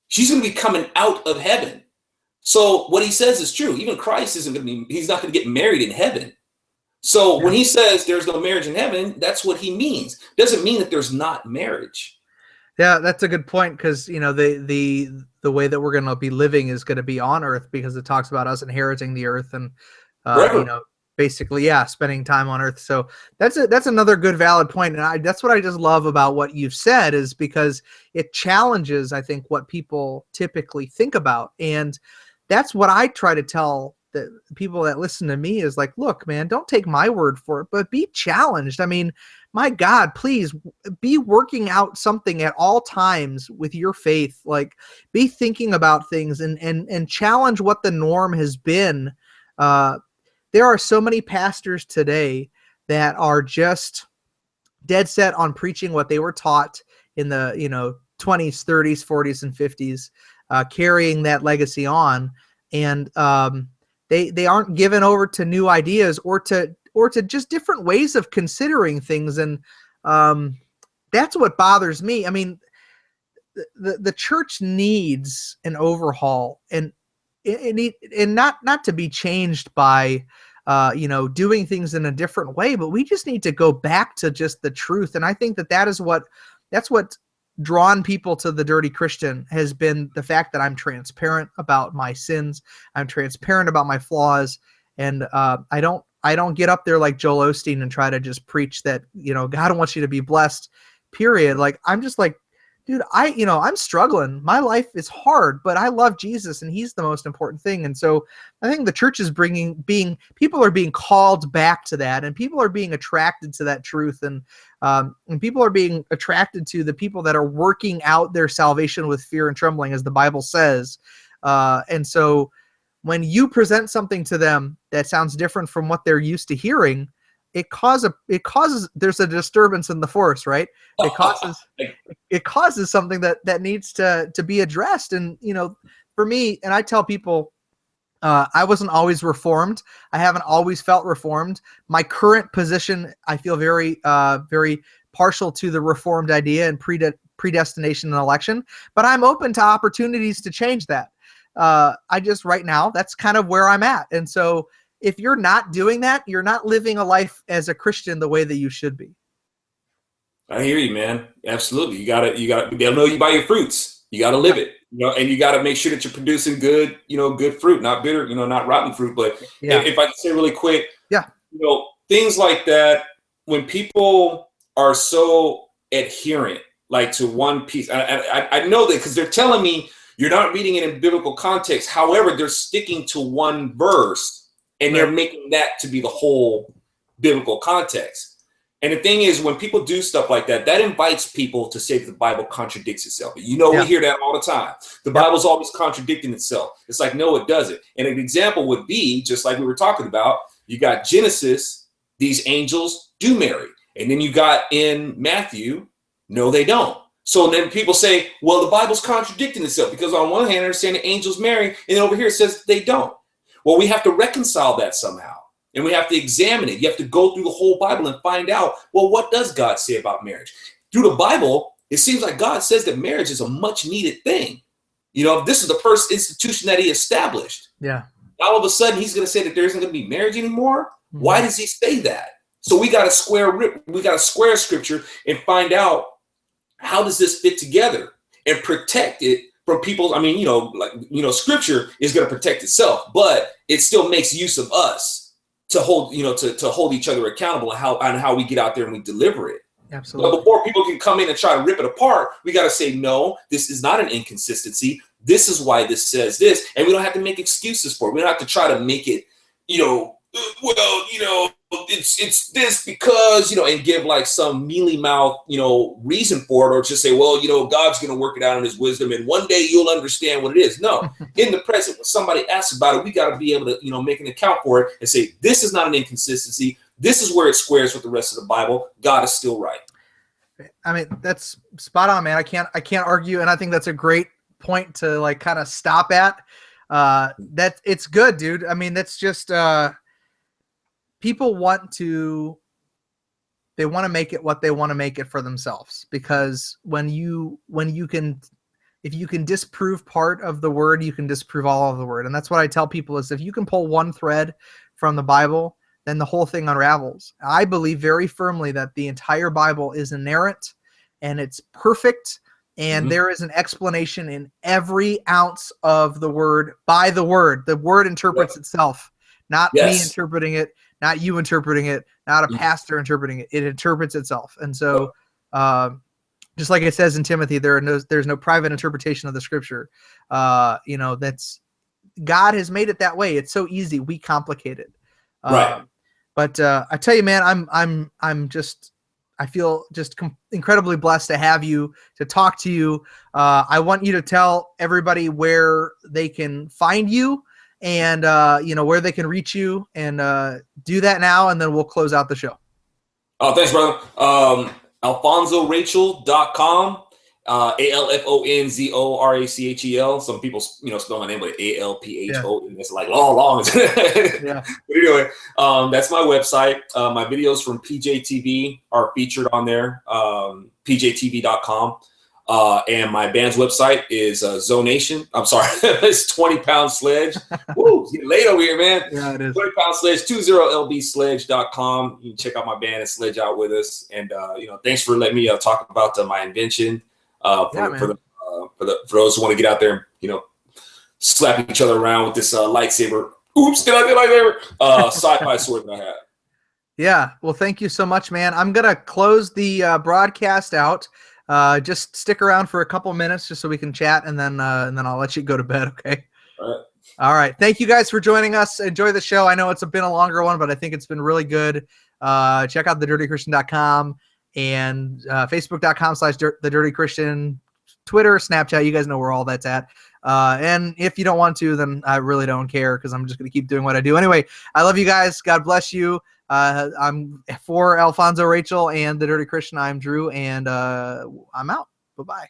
Speaker 2: she's going to be coming out of heaven. So what he says is true. Even Christ isn't going to be, he's not going to get married in heaven. So when he says there's no marriage in heaven, that's what he means. Doesn't mean that there's not marriage.
Speaker 1: Yeah, that's a good point, because the way that we're going to be living is going to be on earth, because it talks about us inheriting the earth and basically spending time on earth. So that's another good valid point, and that's what I just love about what you've said, is because it challenges, I think, what people typically think about. And that's what I try to tell the people that listen to me is like, look, man, don't take my word for it, but be challenged. I mean, my God, please be working out something at all times with your faith. Like, be thinking about things and challenge what the norm has been. There are so many pastors today that are just dead set on preaching what they were taught in the 20s, 30s, 40s, and 50s, carrying that legacy on, and they aren't given over to new ideas or to just different ways of considering things. And that's what bothers me. I mean, the church needs an overhaul, and not to be changed by doing things in a different way, but we just need to go back to just the truth. And I think that's what drawn people to the Dirty Christian has been the fact that I'm transparent about my sins. I'm transparent about my flaws. And I don't get up there like Joel Osteen and try to just preach that, God wants you to be blessed, period. Like, I'm just like, dude, I'm struggling. My life is hard, but I love Jesus, and he's the most important thing. And so I think the church is people are being called back to that, and people are being attracted to that truth. And people are being attracted to the people that are working out their salvation with fear and trembling, as the Bible says. And so when you present something to them that sounds different from what they're used to hearing, it causes there's a disturbance in the force, right? It causes something that needs to be addressed. And for me, and I tell people, I wasn't always reformed. I haven't always felt reformed. My current position, I feel very very partial to the reformed idea and predestination and election, but I'm open to opportunities to change that. Right now, that's kind of where I'm at. And so if you're not doing that, you're not living a life as a Christian the way that you should be.
Speaker 2: I hear you, man. Absolutely. You gotta they'll know you by your fruits. You gotta live it, and you gotta make sure that you're producing good, good fruit, not bitter, not rotten fruit. But if I can say really quick, things like that, when people are so adherent, like to one piece, I know that because they're telling me you're not reading it in biblical context. However, they're sticking to one verse, and they're making that to be the whole biblical context. And the thing is, when people do stuff like that, that invites people to say that the Bible contradicts itself. We hear that all the time. The Bible's always contradicting itself. It's like, no, it doesn't. And an example would be, just like we were talking about, you got Genesis, these angels do marry. And then you got in Matthew, no, they don't. So then people say, well, the Bible's contradicting itself, because on one hand, they're saying the angels marry, and then over here it says they don't. Well, we have to reconcile that somehow, and we have to examine it. You have to go through the whole Bible and find out, well, what does God say about marriage? Through the Bible, it seems like God says that marriage is a much needed thing. This is the first institution that he established. Yeah. All of a sudden, he's going to say that there isn't going to be marriage anymore. Mm-hmm. Why does he say that? So we got to square scripture and find out, how does this fit together, and protect it from people. I mean, scripture is going to protect itself, but it still makes use of us to hold, to hold each other accountable on how we get out there and we deliver it. Absolutely. But before people can come in and try to rip it apart, we got to say, no, this is not an inconsistency. This is why this says this. And we don't have to make excuses for it. We don't have to try to make it, it's this because, and give like some mealy mouth, reason for it, or just say, well, God's going to work it out in his wisdom and one day you'll understand what it is. No, in the present, when somebody asks about it, we got to be able to, make an account for it and say, this is not an inconsistency. This is where it squares with the rest of the Bible. God is still right.
Speaker 1: I mean, that's spot on, man. I can't argue. And I think that's a great point to like kind of stop at. That it's good, dude. I mean, that's just, people want to make it what they want to make it for themselves, because if you can disprove part of the word, you can disprove all of the word. And that's what I tell people is if you can pull one thread from the Bible, then the whole thing unravels. I believe very firmly that the entire Bible is inerrant and it's perfect. And there is an explanation in every ounce of the word by the word. The word interprets itself, not me interpreting it, not you interpreting it, not a pastor interpreting it. It interprets itself. And so just like it says in Timothy, there's no private interpretation of the scripture. That's God has made it that way. It's so easy. We complicate it.
Speaker 2: Right.
Speaker 1: But I tell you, man, I feel just incredibly blessed to have you, to talk to you. I want you to tell everybody where they can find you and, where they can reach you, and do that now. And then we'll close out the show.
Speaker 2: Oh, thanks, brother. AlfonsoRachel.com. ALFONZORACHEL. Some people, spell my name like ALPHO. Yeah. It's like long. Yeah. But anyway, that's my website. My videos from PJTV are featured on there. PJTV.com. And my band's website is Zonation. I'm sorry, it's 20 Pound Sledge. Woo, it's getting late over here, man.
Speaker 1: Yeah, it is.
Speaker 2: 20 Pound Sledge, 20lbsledge.com. You can check out my band and sledge out with us. And thanks for letting me talk about my invention. For those who want to get out there and slap each other around with this lightsaber. Oops, did I do lightsaber? Sci-fi sword that I have.
Speaker 1: Yeah, well, thank you so much, man. I'm gonna close the broadcast out. Just stick around for a couple minutes just so we can chat, and then I'll let you go to bed. Okay. All right. Thank you guys for joining us. Enjoy the show. I know it's been a longer one, but I think it's been really good. Check out thedirtychristian.com and facebook.com/thedirtychristian, Twitter, Snapchat. You guys know where all that's at. And if you don't want to, then I really don't care, because I'm just going to keep doing what I do. Anyway, I love you guys. God bless you. I'm for Alfonso Rachel and The Dirty Christian. I'm Drew, and I'm out. Bye-bye.